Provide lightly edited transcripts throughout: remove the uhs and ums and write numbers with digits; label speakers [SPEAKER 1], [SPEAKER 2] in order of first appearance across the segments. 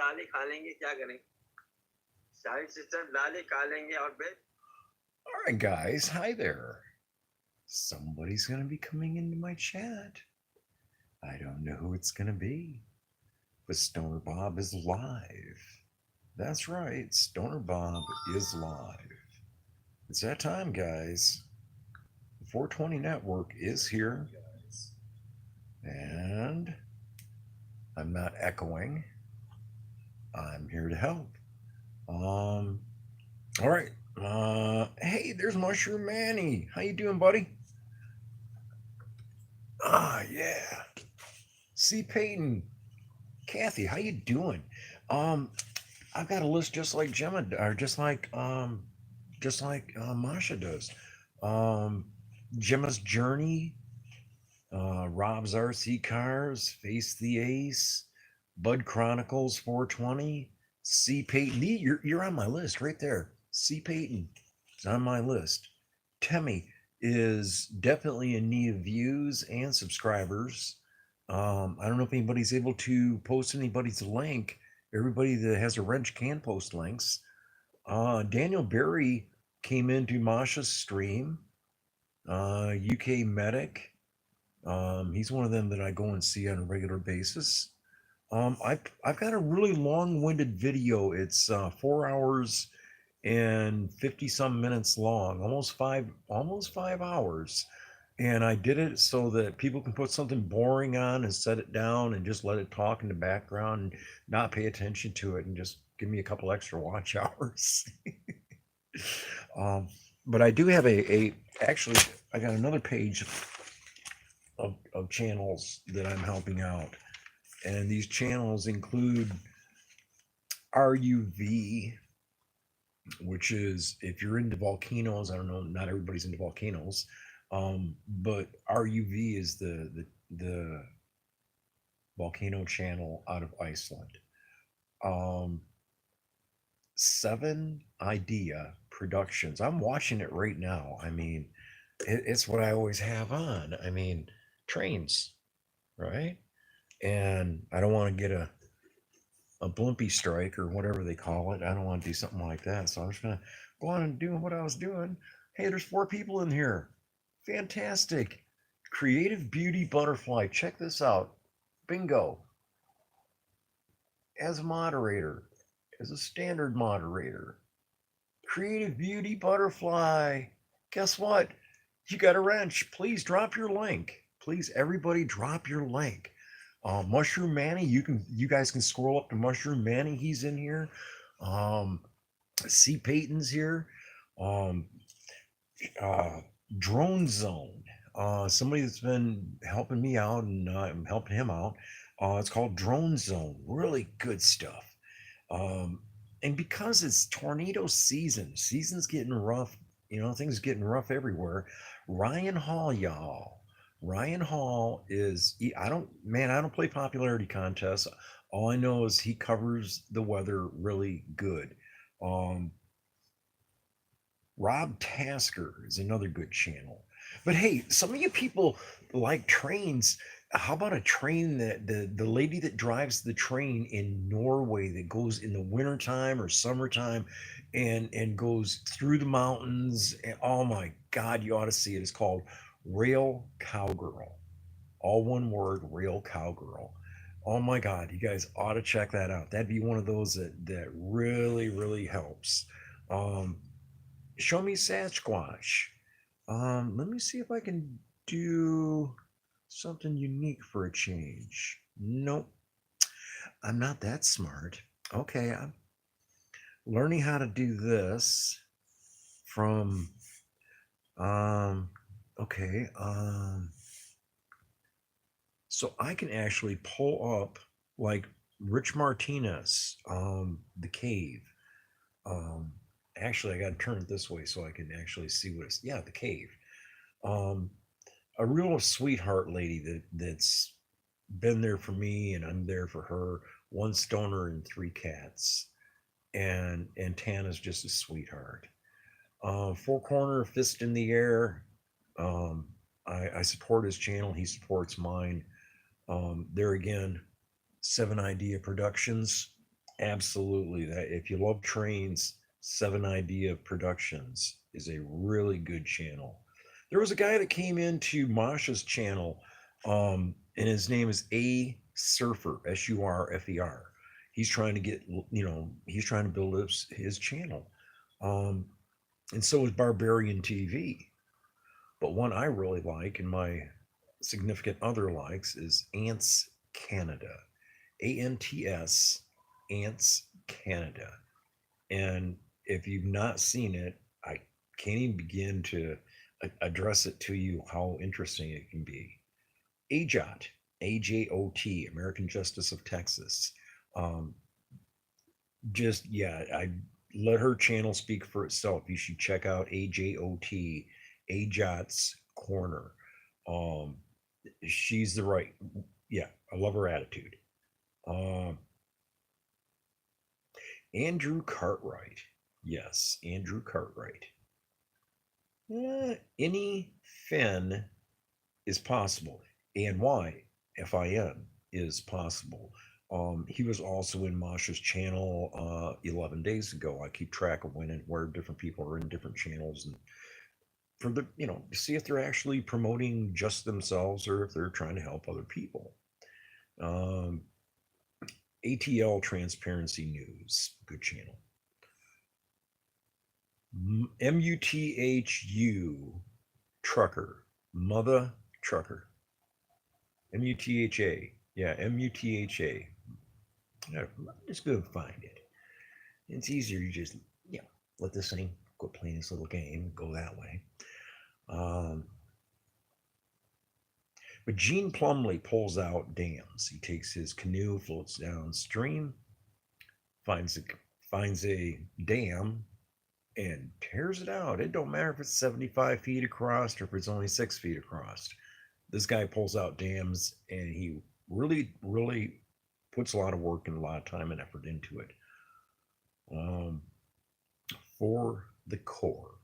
[SPEAKER 1] लाल ही खा लेंगे, क्या करें? साइड सिस्टम लाल ही खा लेंगे और फिर
[SPEAKER 2] All right, guys. Hi there. Somebody's going to be coming into my chat. I don't know who it's going to be, but Stoner Bob is live. That's right. Stoner Bob is live. It's that time, guys. The 420 Network is here, and I'm not echoing. I'm here to help. Um, all right. Hey, there's Mushroom Manny. How you doing, buddy? Ah, yeah. C. Peyton, Kathy, how you doing? Um, I've got a list just like Gemma, or just like Masha does. Um, Gemma's Journey, Rob's RC Cars, Face the Ace, Bud Chronicles 420, C. Peyton. You're on my list right there. C. Peyton is on my list. Temmie is definitely in need of views and subscribers. I don't know if anybody's able to post anybody's link. Everybody that has a wrench can post links. Daniel Berry came into Masha's stream. UK Medic. He's one of them that I go and see on a regular basis. I've got a really long-winded video. It's 4 hours and 50 some minutes long, almost 5 hours. And I did it so that people can put something boring on and set it down and just let it talk in the background and not pay attention to it and just give me a couple extra watch hours. um, but I do have a actually I got another page of channels that I'm helping out. And these channels include RUV, which is if you're into volcanoes, I don't know, not everybody's into volcanoes, but RUV is the volcano channel out of Iceland. Um, Seven Idea Productions. I'm watching it right now. I mean, it's what I always have on. I mean, trains, right? And I don't want to get a blimpy strike or whatever they call it. I don't want to do something like that. So I'm just gonna go on and do what I was doing. Hey, there's 4 people in here. Fantastic. Creative Beauty Butterfly. Check this out. Bingo. As a moderator, as a standard moderator. Creative Beauty Butterfly. Guess what? You got a wrench. Please drop your link. Please, everybody, drop your link. Mushroom Manny, you guys can scroll up to Mushroom Manny. He's in here. Um, C. Peyton's here. Um, uh, Drone Zone. Somebody that's been helping me out, and I'm helping him out. It's called Drone Zone. Really good stuff. Um, and because it's tornado season, season's getting rough. Things getting rough everywhere. Ryan Hall, y'all. Ryan Hall is. I don't play popularity contests. All I know is he covers the weather really good. Um, Rob Tasker is another good channel. But hey, some of you people like trains. How about a train that the lady that drives the train in Norway that goes in the wintertime or summertime and goes through the mountains? And oh my God, you ought to see it. It's called Rail Cowgirl. All one word, Rail Cowgirl. Oh my God, you guys ought to check that out. That'd be one of those that really, really helps. Um, Show me Sasquatch. Let me see if I can do something unique for a change. Nope, I'm not that smart. Okay, I'm learning how to do this from um okay, so I can actually pull up like Rich Martinez, the cave. Um Actually I gotta turn it this way so I can actually see what it's, yeah, the cave. Um a real sweetheart lady that's been there for me and I'm there for her. One stoner and 3 cats, and Tana's just a sweetheart. Four corner fist in the air. Um, I support his channel. He supports mine. There again, Seven Idea Productions. Absolutely. That if you love trains, Seven Idea Productions is a really good channel. There was a guy that came into Masha's channel, and his name is A Surfer, Surfer. He's trying to get, he's trying to build his channel. Um, and so is Barbarian TV. But one I really like and my significant other likes is Ants Canada. ANTS, Ants Canada. And if you've not seen it, I can't even begin to address it to you how interesting it can be. AJOT, AJOT, American Justice of Texas. Um, yeah, I let her channel speak for itself. You should check out AJOT, AJOT's Corner. Um, she's the right, yeah, I love her attitude. Um, Andrew Cartwright. Yes, Andrew Cartwright. Any Finn is possible. ANYFIN is possible. He was also in Masha's channel 11 days ago. I keep track of when and where different people are in different channels, and for the, to see if they're actually promoting just themselves or if they're trying to help other people. Um, ATL Transparency News, good channel. MUTHU Trucker, Mother Trucker. MUTHA. Yeah, MUTHA. Yeah, just go find it. It's easier to just, let this thing quit playing this little game, go that way. But Gene Plumley pulls out dams. He takes his canoe, floats downstream, finds a dam, and tears it out. It don't matter if it's 75 feet across or if it's only 6 feet across. This guy pulls out dams, and he really, really puts a lot of work and a lot of time and effort into it. For the Corps.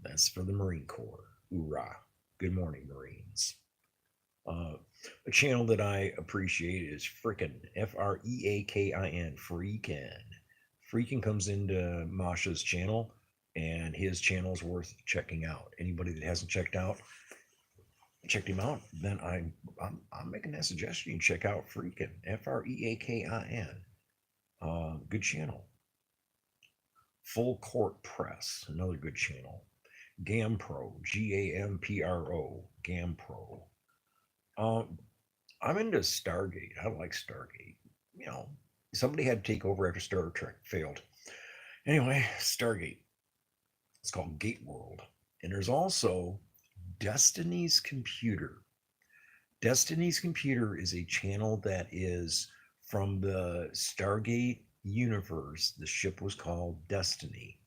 [SPEAKER 2] That's for the Marine Corps. Hoorah. Good morning, Marines. A channel that I appreciate is Freakin, Freakin. Freakin. Freakin comes into Masha's channel, and his channel is worth checking out. Anybody that hasn't checked him out, then I'm making that suggestion. Check out Freakin, Freakin. Good channel. Full Court Press, another good channel. GAMPRO, GAMPRO, GAMPRO. I'm into Stargate. I like Stargate. Somebody had to take over after Star Trek failed. Anyway, Stargate. It's called Gate World. And there's also Destiny's Computer. Destiny's Computer is a channel that is from the Stargate universe. The ship was called Destiny,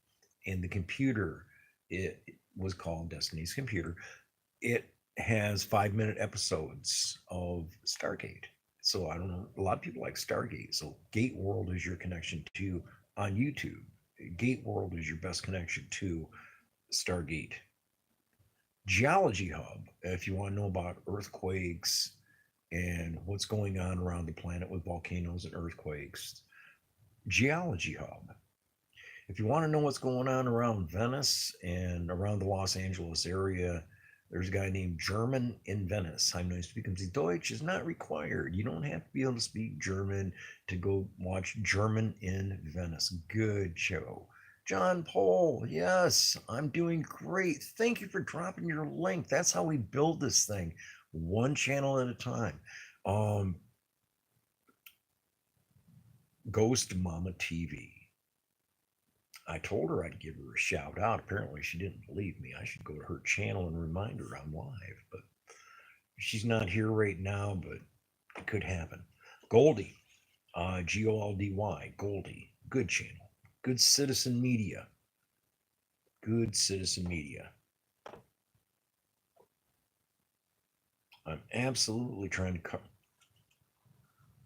[SPEAKER 2] and the computer, it was called Destiny's Computer. It has 5-minute episodes of Stargate. So I don't know. A lot of people like Stargate. So Gate World is your connection to on YouTube. Gate World is your best connection to Stargate. Geology Hub, if you want to know about earthquakes and what's going on around the planet with volcanoes and earthquakes. Geology Hub. If you want to know what's going on around Venice and around the Los Angeles area, there's a guy named German in Venice. I'm nice because Deutsch is not required. You don't have to be able to speak German to go watch German in Venice. Good show. John Paul, yes, I'm doing great. Thank you for dropping your link. That's how we build this thing, one channel at a time. Ghost Mama TV. I told her I'd give her a shout out. Apparently, she didn't believe me. I should go to her channel and remind her I'm live. But she's not here right now, but it could happen. Goldie, Goldy, Goldie, good channel. Good citizen media. Good citizen media. I'm absolutely trying to cover.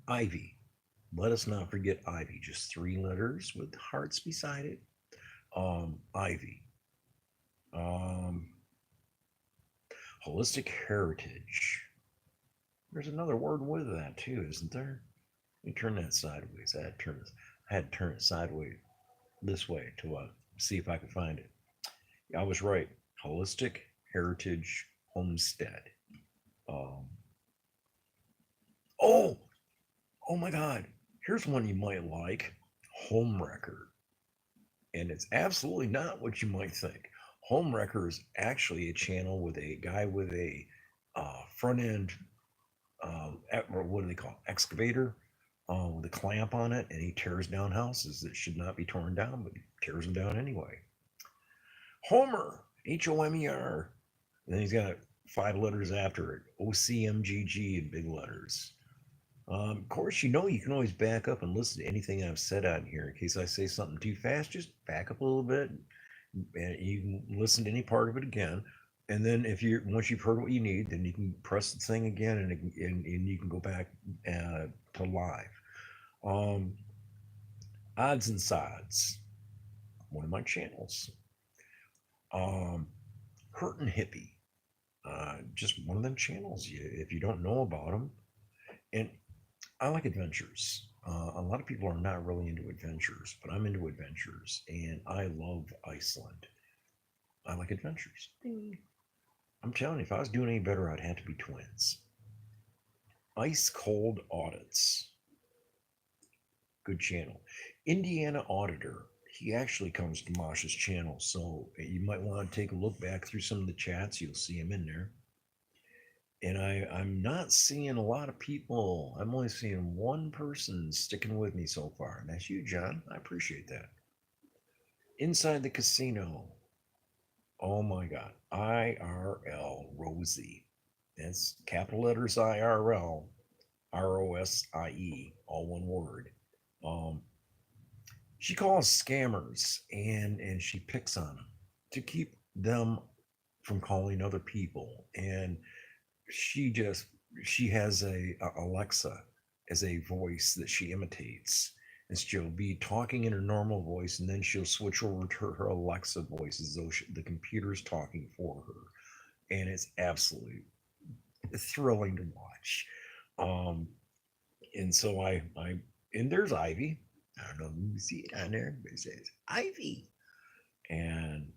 [SPEAKER 2] Ivy. Let us not forget Ivy. Just 3 letters with hearts beside it. Ivy. Holistic Heritage. There's another word with that too, isn't there? me turn that sideways. I had to turn it sideways this way to see if I could find it. I was right. Holistic Heritage Homestead. Um, oh, oh my God. Here's one you might like. Homewrecker. And it's absolutely not what you might think. Homewrecker is actually a channel with a guy with a front end, or what do they call it? Excavator, with a clamp on it, and he tears down houses that should not be torn down, but he tears them down anyway. Homer, Homer. And then he's got 5 letters after it, OCMGG in big letters. Of course, you can always back up and listen to anything I've said on here. In case I say something too fast, just back up a little bit, and you can listen to any part of it again. And then if you once you've heard what you need, then you can press the thing again, and you can go back to live. Um, Odds and Sods, one of my channels. Hurtin' Hippie, just one of them channels. If you don't know about them, and I like adventures. A lot of people are not really into adventures, but I'm into adventures, and I love Iceland. I like adventures. I'm telling you, if I was doing any better, I'd have to be twins. Ice Cold Audits, good channel. Indiana Auditor, he actually comes to Mosh's channel, so you might want to take a look back through some of the chats. You'll see him in there. And I'm not seeing a lot of people. I'm only seeing one person sticking with me so far, and that's you, John. I appreciate that. Inside the Casino. Oh my God. IRL Rosie. That's capital letters IRL, ROSIE, all one word. She calls scammers, and she picks on them to keep them from calling other people. And she has a Alexa as a voice that she imitates, and she'll be talking in her normal voice, and then she'll switch over to her Alexa voice as though the computer's talking for her, and it's absolutely thrilling to watch. um and so I and there's Ivy. I don't know if you can see it on there, but it says Ivy. And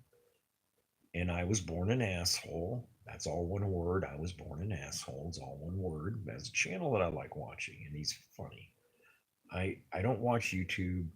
[SPEAKER 2] and I was born an asshole. That's all one word. I was born an asshole. It's all one word. That's a channel that I like watching, and he's funny. I don't watch YouTube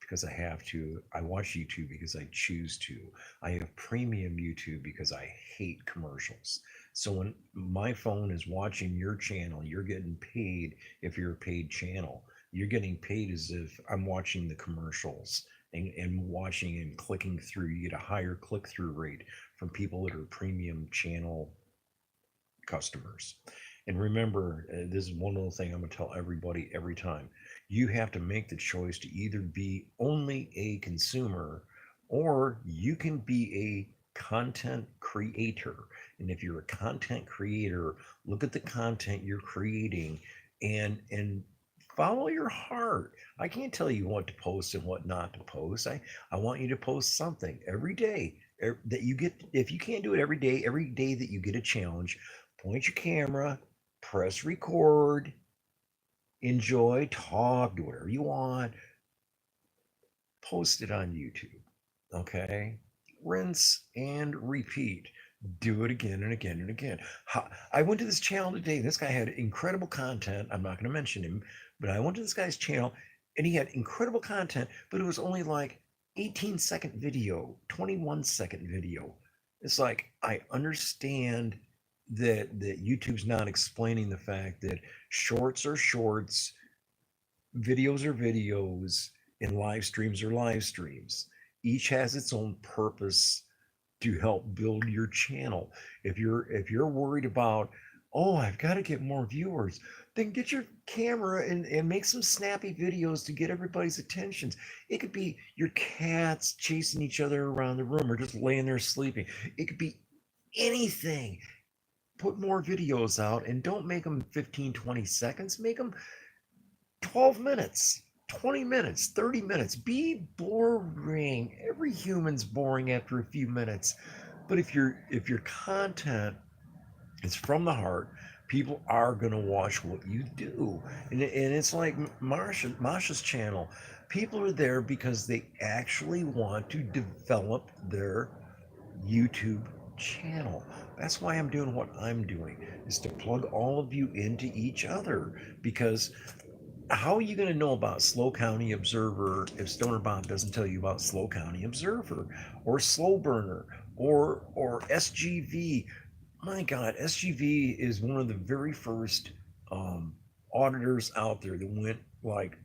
[SPEAKER 2] because I have to. I watch YouTube because I choose to. I have premium YouTube because I hate commercials. So when my phone is watching your channel, you're getting paid if you're a paid channel. You're getting paid as if I'm watching the commercials and watching and clicking through. You get a higher click through rate from people that are premium channel customers. And remember, this is one little thing I'm going to tell everybody every time. You have to make the choice to either be only a consumer, or you can be a content creator. And if you're a content creator, look at the content you're creating, and follow your heart. I can't tell you what to post and what not to post. I want you to post something every day that you get. If you can't do it every day that you get a challenge, point your camera, press record, enjoy, talk, do whatever you want, post it on YouTube. Okay? Rinse and repeat. Do it again and again and again. I went to this channel today. This guy had incredible content. I'm not going to mention him, but I went to this guy's channel, and he had incredible content, but it was only like 18-second video, 21-second video. It's like, I understand that YouTube's not explaining the fact that shorts are shorts, videos are videos, and live streams are live streams. Each has its own purpose to help build your channel. If you're worried about, oh, I've got to get more viewers, then get your camera and make some snappy videos to get everybody's attention. It could be your cats chasing each other around the room, or just laying there sleeping. It could be anything. Put more videos out, and don't make them 15-20 seconds. Make them 12 minutes, 20 minutes, 30 minutes. Be boring. Every human's boring after a few minutes. But if your content is from the heart, People are going to watch what you do. And it's like Masha's channel. People are there because they actually want to develop their YouTube channel. That's why I'm doing what I'm doing, is to plug all of you into each other. Because how are you going to know about Slow County Observer if Stoner Bob doesn't tell you about Slow County Observer or Slow Burner or SGV? My God, SGV is one of the very first auditors out there that went like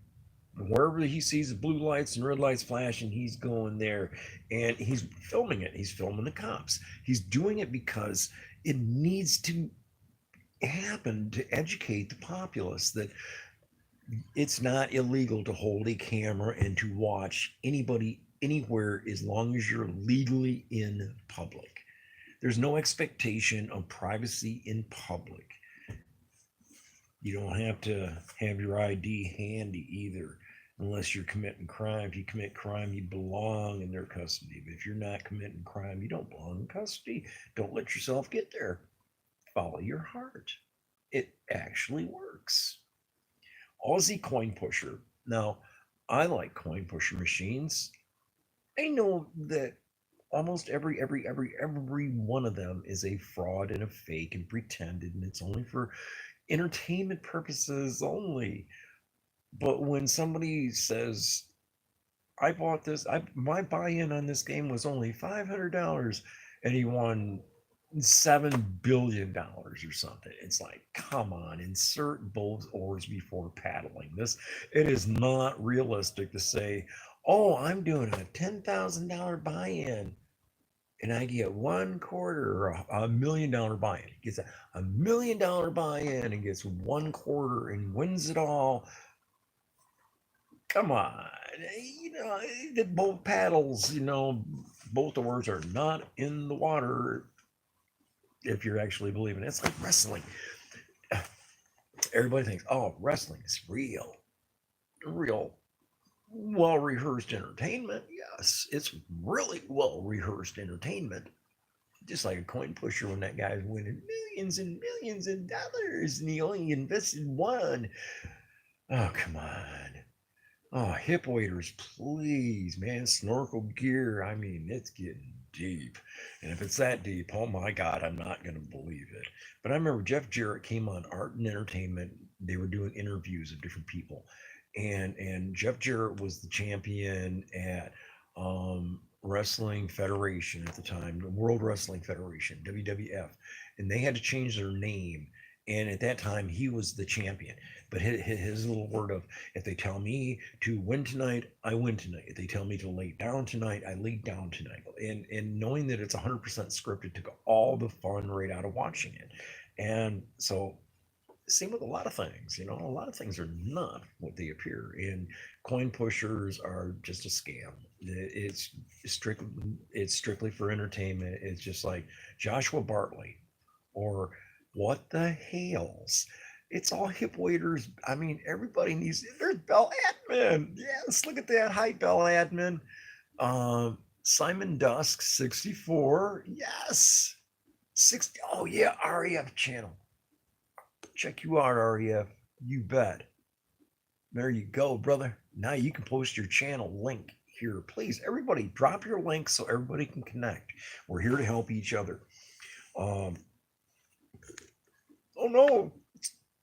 [SPEAKER 2] wherever he sees the blue lights and red lights flashing, he's going there and he's filming it. He's filming the cops. He's doing it because it needs to happen to educate the populace that it's not illegal to hold a camera and to watch anybody anywhere as long as you're legally in public. There's no expectation of privacy in public. You don't have to have your ID handy either, unless you're committing crime. If you commit crime, you belong in their custody. But if you're not committing crime, you don't belong in custody. Don't let yourself get there. Follow your heart. It actually works. Aussie Coin Pusher. Now, I like coin pusher machines. I know that almost every one of them is a fraud and a fake and pretended, and it's only for entertainment purposes only. But when somebody says, "I bought this," my buy-in on this game was only $500, and he won $7 billion or something. It's like, come on, insert both oars before paddling. It is not realistic to say, "Oh, I'm doing a $10,000 buy-in." And I get 1/4 or $1 million buy-in. He gets a $1 million buy-in and gets 1/4 and wins it all. Come on, both paddles, both oars are not in the water if you're actually believing it. It's like wrestling. Everybody thinks, oh, wrestling is real, well rehearsed entertainment. Yes, it's really well rehearsed entertainment. Just like a coin pusher when that guy's winning millions and millions of dollars and he only invested one. Oh, come on. Oh, hip waders, please, man. Snorkel gear. I mean, it's getting deep. And if it's that deep, oh my God, I'm not going to believe it. But I remember Jeff Jarrett came on Art and Entertainment. They were doing interviews of different people. And Jeff Jarrett was the champion at Wrestling Federation at the time, the World Wrestling Federation, WWF. And they had to change their name. And at that time, he was the champion. But his little word of, if they tell me to win tonight, I win tonight. If they tell me to lay down tonight, I lay down tonight. And knowing that it's 100% scripted took all the fun right out of watching it. And so, same with a lot of things. A lot of things are not what they appear. And coin pushers are just a scam. It's strictly for entertainment. It's just like Joshua Bartley or what the hales. It's all hip waders. I mean, everybody needs. There's Bell Admin. Yes, look at that. Hi, Bell Admin. Simon Dusk 64. Yes. 60. Oh yeah, REF channel. Check you out, REF. You bet. There you go, brother. Now you can post your channel link here. Please, everybody, drop your link so everybody can connect. We're here to help each other. Oh no.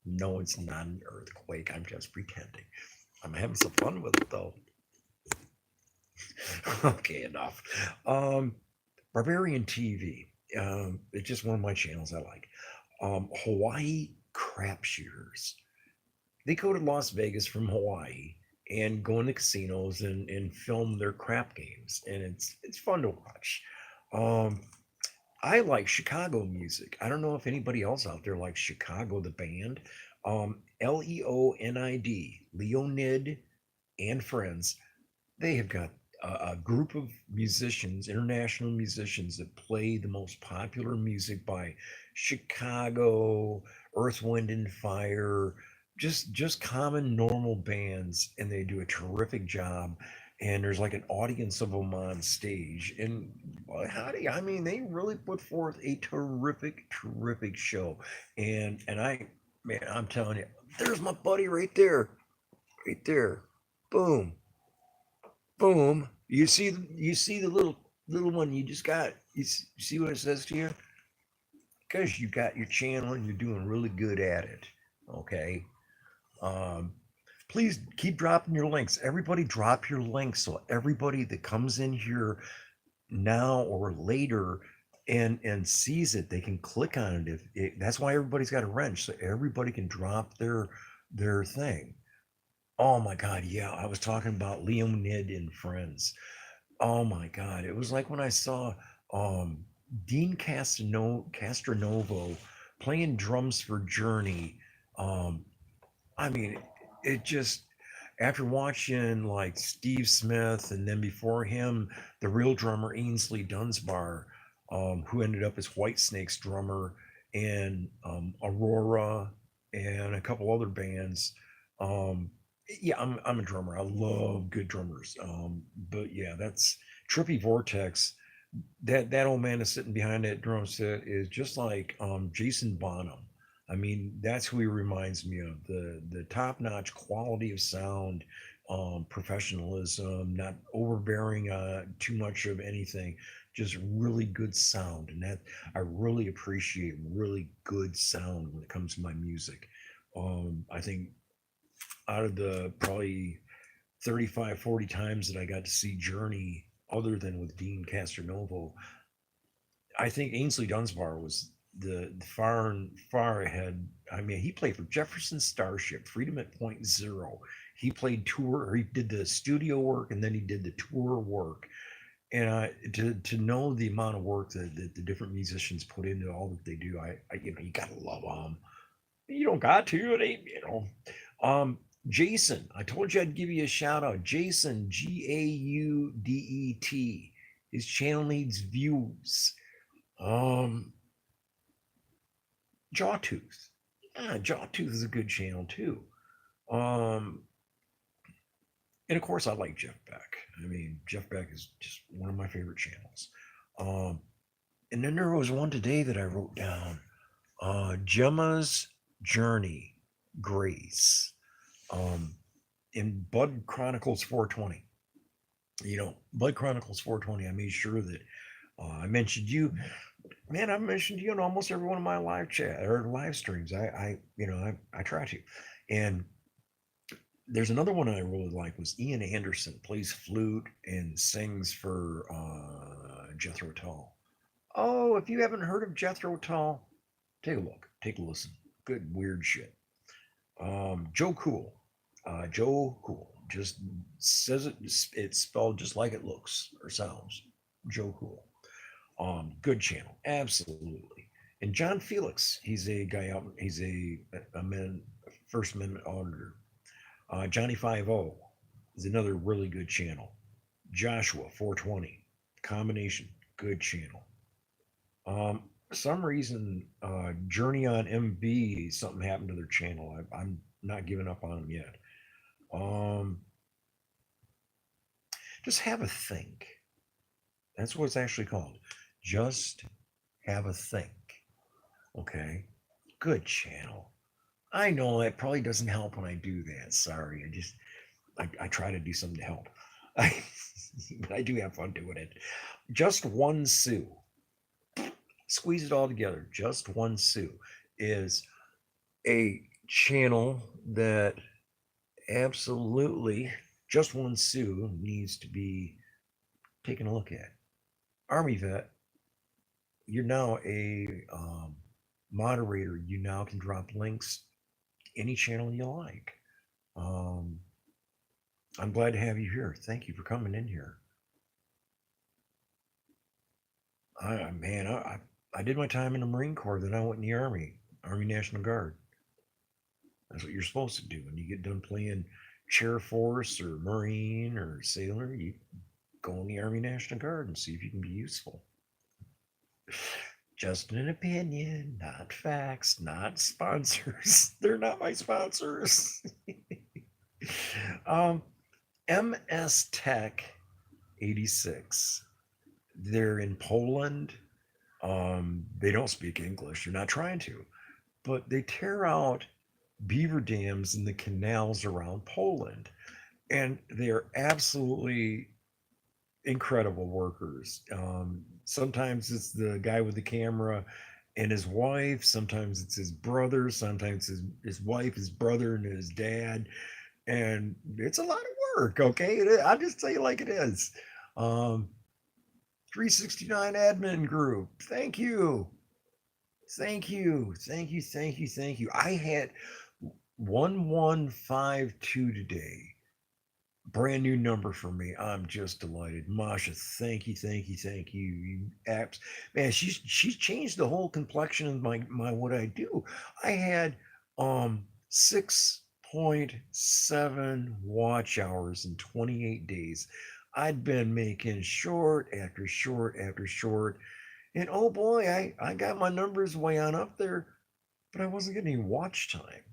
[SPEAKER 2] No, it's not an earthquake. I'm just pretending. I'm having some fun with it, though. Okay, enough. Barbarian TV. It's just one of my channels I like. Hawaii Crap Shooters. They go to Las Vegas from Hawaii and go into casinos and film their crap games, and it's fun to watch. I like Chicago music. I don't know if anybody else out there likes Chicago, the band. Leonid, Leonid and Friends. They have got a group of musicians, international musicians, that play the most popular music by Chicago, Earth, Wind, and Fire, just common normal bands, and they do a terrific job. and there's like an audience of them on stage. And howdy, I mean, they really put forth a terrific, terrific show. And I, man, I'm telling you, there's my buddy right there, boom, boom. You see the little one you just got. You see what it says to you? Because you got your channel and you're doing really good at it. Okay. Um, Please keep dropping your links. Everybody drop your links so everybody that comes in here now or later and sees it, they can click on it. If it, that's why everybody's got a wrench, so everybody can drop their thing. Oh my God, yeah, I was talking about Leonid and Friends. Oh my God, it was like when I saw um, Dean Castronovo playing drums for Journey. Um, I mean, it just after watching like Steve Smith and then before him, the real drummer Ainsley Dunsbar, who ended up as Whitesnake's drummer, and Aurora and a couple other bands. Um, yeah, I'm a drummer. I love good drummers. But yeah, that's Trippy Vortex. That old man is sitting behind that drum set is just like Jason Bonham. I mean, that's who he reminds me of. The top notch quality of sound, professionalism, not overbearing too much of anything, just really good sound. And that I really appreciate really good sound when it comes to my music. I think out of the probably 35, 40 times that I got to see Journey, other than with Dean Castronovo, I think Ainsley Dunsbar was the far and far ahead. I mean, he played for Jefferson Starship, Freedom at Point Zero. He played tour, or he did the studio work, and then he did the tour work. And to know the amount of work that the different musicians put into all that they do, you know, you gotta love them. You don't got to, it ain't, you know. Jason, I told you I'd give you a shout out. Jason, Gaudet. His channel needs views. Um, Jawtooth. Yeah, Jawtooth is a good channel too. Um, and of course, I like Jeff Beck. I mean, Jeff Beck is just one of my favorite channels. Um, and then there was one today that I wrote down. Gemma's Journey, Grace. In Bud Chronicles 420. You know, Bud Chronicles 420. I made sure that I mentioned you. Man, I've mentioned you in almost every one of my live chat or live streams. You know, I try to. And there's another one I really like was Ian Anderson plays flute and sings for Jethro Tull. Oh, if you haven't heard of Jethro Tull, take a look, take a listen. Good weird shit. Joe Cool, Joe Cool just says it. It's spelled just like it looks or sounds. Joe Cool. Good channel, absolutely. And John Felix, he's a guy out. He's a First Amendment auditor. Johnny 50 is another really good channel. Joshua 420 combination, good channel. For some reason, Journey on MB, something happened to their channel. I'm not giving up on them yet. Just have a think. That's what it's actually called. Just have a think. Okay. Good channel. I know that probably doesn't help when I do that. Sorry. I try to do something to help. But I do have fun doing it. Just One Sue. Squeeze it all together. Just One Sue is a channel that absolutely Just One Sue needs to be taken a look at. Army vet, you're now a moderator. You now can drop links any channel you like. I'm glad to have you here. Thank you for coming in here. I did my time in the Marine Corps, then I went in the Army National Guard. That's what you're supposed to do when you get done playing Chair Force or Marine or Sailor. You go in the Army National Guard and see if you can be useful. Just an opinion, not facts, not sponsors. They're not my sponsors. And MS Tech 86. They're in Poland. They don't speak English. They're not trying to, but they tear out beaver dams in the canals around Poland, and they are absolutely incredible workers. Sometimes it's the guy with the camera and his wife. Sometimes it's his brother. Sometimes his wife, his brother, and his dad. And it's a lot of work. Okay, I'll just tell you like it is. Um, 369 admin group. Thank you. Thank you. Thank you. Thank you. Thank you. I had 1152 today. Brand new number for me. I'm just delighted. Masha, thank you, thank you, thank you. You apps, man, she's changed the whole complexion of my what I do. I had 6.7 watch hours in 28 days. I'd been making short after short after short. And oh boy, I got my numbers way on up there, but I wasn't getting any watch time.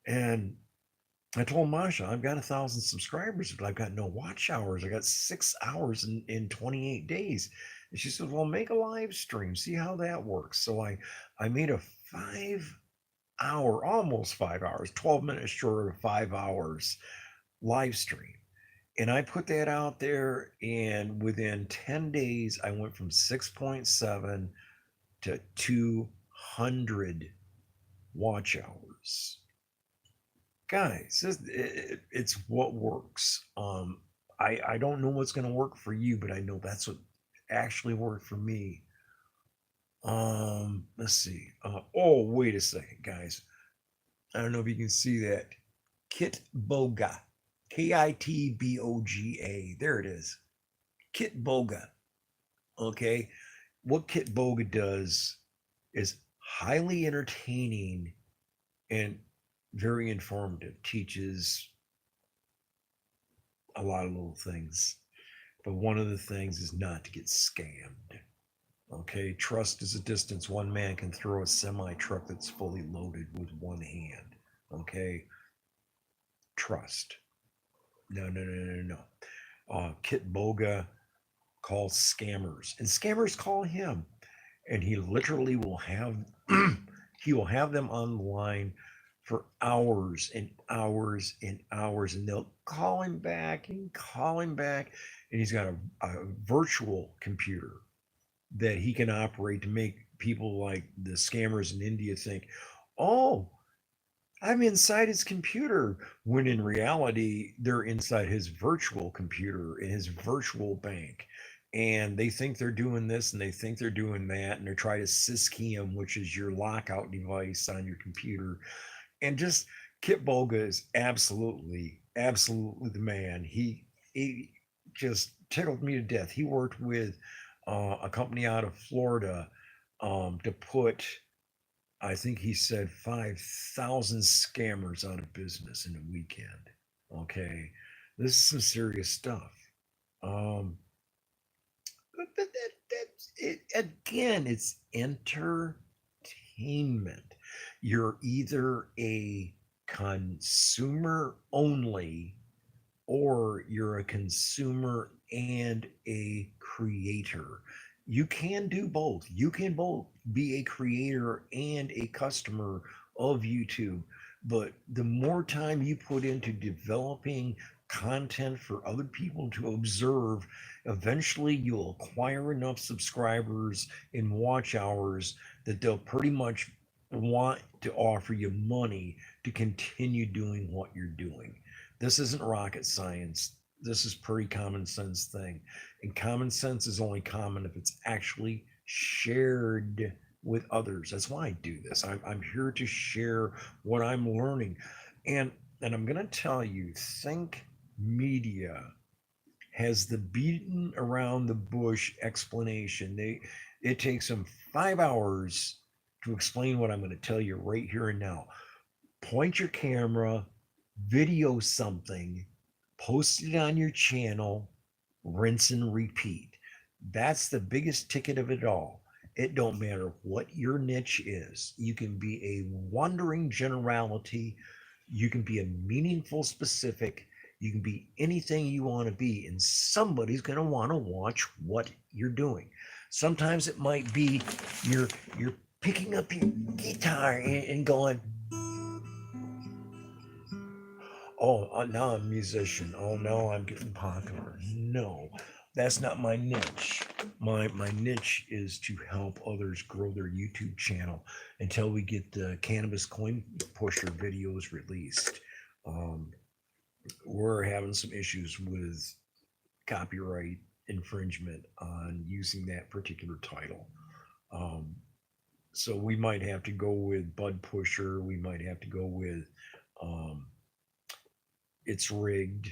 [SPEAKER 2] And I told Masha, I've got 1,000 subscribers, but I've got no watch hours. I got 6 hours in 28 days. And she said, well, make a live stream, see how that works. So I made a 5 hour, almost 5 hours, 12 minutes short of 5 hours live stream. And I put that out there, and within 10 days, I went from 6.7 to 200 watch hours. Guys, it's what works. I don't know what's going to work for you, but I know that's what actually worked for me. Let's see. Oh, wait a second, guys. I don't know if you can see that. Kitboga, Kitboga. There it is. Kitboga. Okay, what Kitboga does is highly entertaining and very informative. Teaches a lot of little things, but one of the things is not to get scammed. Okay, trust is a distance one man can throw a semi truck that's fully loaded with one hand. Okay, trust. No, no, no, no, no. Kitboga calls scammers, and scammers call him, and he literally will have he will have them on the line for hours and hours and hours, and they'll call him back and call him back, and he's got a virtual computer that he can operate to make people like the scammers in India think, oh, I'm inside his computer, when in reality, they're inside his virtual computer in his virtual bank. And they think they're doing this and they think they're doing that. And they're trying to SysKey, which is your lockout device on your computer. And just Kitboga is absolutely, absolutely the man. He just tickled me to death. He worked with a company out of Florida to put, I think he said, 5,000 scammers out of business in a weekend. Okay, this is some serious stuff. Um, but that's it. Again, it's entertainment. You're either a consumer only, or you're a consumer and a creator. You can do both. You can both be a creator and a customer of YouTube. But the more time you put into developing content for other people to observe, eventually you'll acquire enough subscribers and watch hours that they'll pretty much want to offer you money to continue doing what you're doing. This isn't rocket science. This is pretty common sense thing. And common sense is only common if it's actually shared with others. That's why I do this. I'm here to share what I'm learning. And and I'm gonna tell you, Think Media has the beaten around the bush explanation. It takes them 5 hours to explain what I'm going to tell you right here and now. Point your camera, video something, post it on your channel, rinse and repeat. That's the biggest ticket of it all. It don't matter what your niche is. You can be a wandering generality. You can be a meaningful specific. You can be anything you want to be, and somebody's going to want to watch what you're doing. Sometimes it might be you're picking up your guitar and going, oh, now I'm a musician. Oh, no, I'm getting popular. No, that's not my niche. My niche is to help others grow their YouTube channel until we get the Cannabis Coin Pusher videos released. We're having some issues with copyright infringement on using that particular title. Um, so we might have to go with Bud Pusher. We might have to go with um, It's Rigged,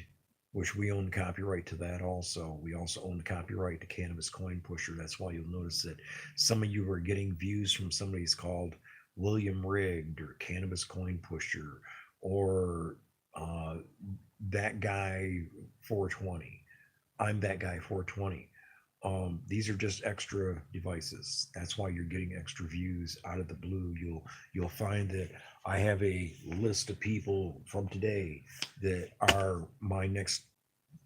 [SPEAKER 2] which we own copyright to that also. We also own the copyright to Cannabis Coin Pusher. That's why you'll notice that some of you are getting views from somebody's called William Rigged or Cannabis Coin Pusher or that guy 420. I'm that guy 420. These are just extra devices. That's why you're getting extra views out of the blue. You'll find that I have a list of people from today that are my next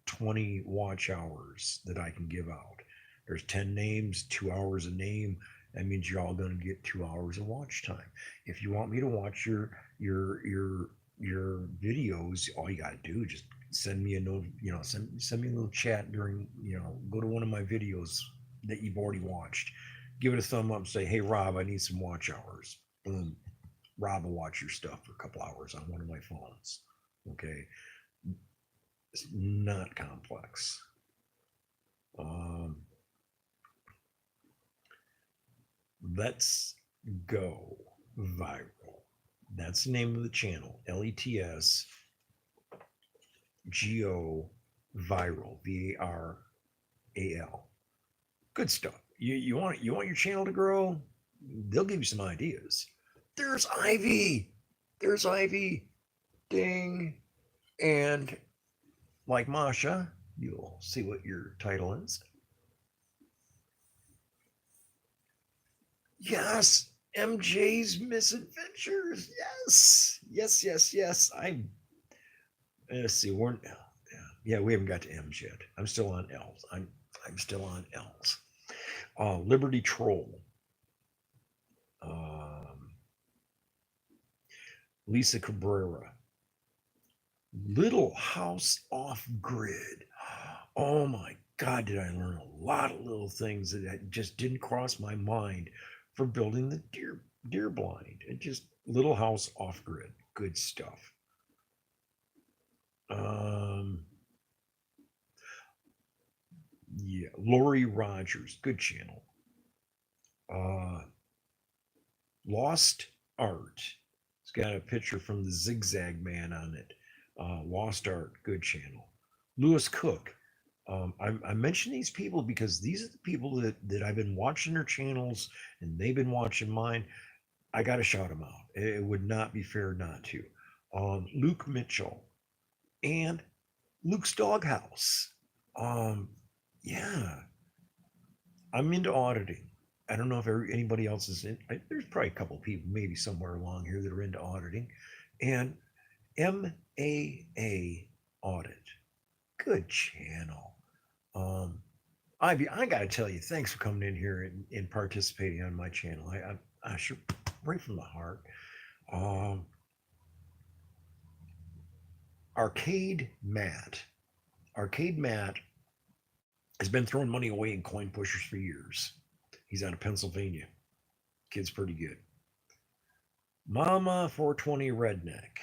[SPEAKER 2] 20 watch hours that I can give out. There's 10 names, 2 hours a name. That means you're all going to get 2 hours of watch time. If you want me to watch your videos, all you got to do is just send me a note, send me a little chat during, go to one of my videos that you've already watched, give it a thumb up and say, hey Rob, I need some watch hours. Boom. Rob will watch your stuff for a couple hours on one of my phones. Okay. It's not complex. Let's go viral. That's the name of the channel. LETS GO Viral, VARAL. Good stuff. You want your channel to grow? They'll give you some ideas. There's Ivy. There's Ivy. Ding. And like Masha, you'll see what your title is. Yes, MJ's Misadventures. Yes. Let's see. We haven't got to M's yet. I'm still on L's. I'm still on L's. Liberty Troll. Lisa Cabrera. Little House Off Grid. Oh my God, did I learn a lot of little things that just didn't cross my mind for building the deer blind. And just Little House Off Grid. Good stuff. Lori Rogers, good channel. Lost Art. It's got a picture from the Zigzag Man on it. Lost Art, good channel. Lewis Cook. I mention these people because these are the people that I've been watching their channels and they've been watching mine. I got to shout them out. It would not be fair not to. Luke Mitchell and Luke's Doghouse. Yeah, I'm into auditing. I don't know if anybody else is in. There's probably a couple people, maybe somewhere along here, that are into auditing. And MAA Audit, good channel. Ivy, I got to tell you, thanks for coming in here and participating on my channel. I sure, right from the heart. Arcade Matt has been throwing money away in coin pushers for years. He's out of Pennsylvania. Kid's pretty good. Mama 420 Redneck.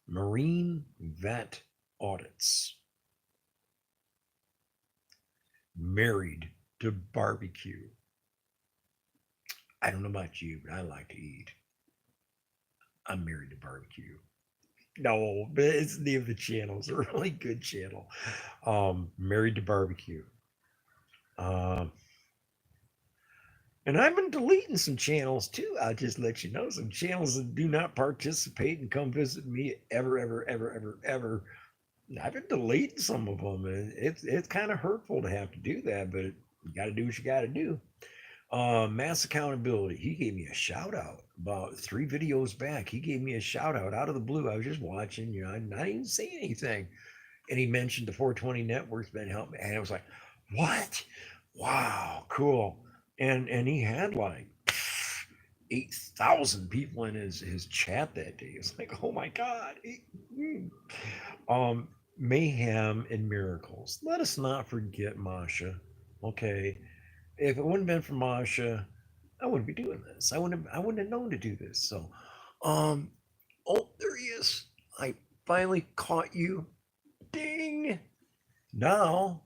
[SPEAKER 2] Marine Vet Audits. Married to Barbecue. I don't know about you, but I like to eat. I'm married to barbecue. No, but it's the name of the channel. It's a really good channel. Married to Barbecue. And I've been deleting some channels too. I'll just let you know. Some channels that do not participate and come visit me ever. I've been deleting some of them. It's kind of hurtful to have to do that, but you got to do what you got to do. Mass Accountability. He gave me a shout out about 3 videos back. He gave me a shout out out of the blue. I was just watching, I'm not even saying anything. And he mentioned the 420 network's been helping. And I was like, what? Wow, cool. And he had like 8,000 people in his chat that day. It's like, oh my God. Um, Mayhem and Miracles. Let us not forget Masha. Okay. If it wouldn't have been for Masha, I wouldn't be doing this. I wouldn't have known to do this. So um oh, there he is. I finally caught you. Ding. Now,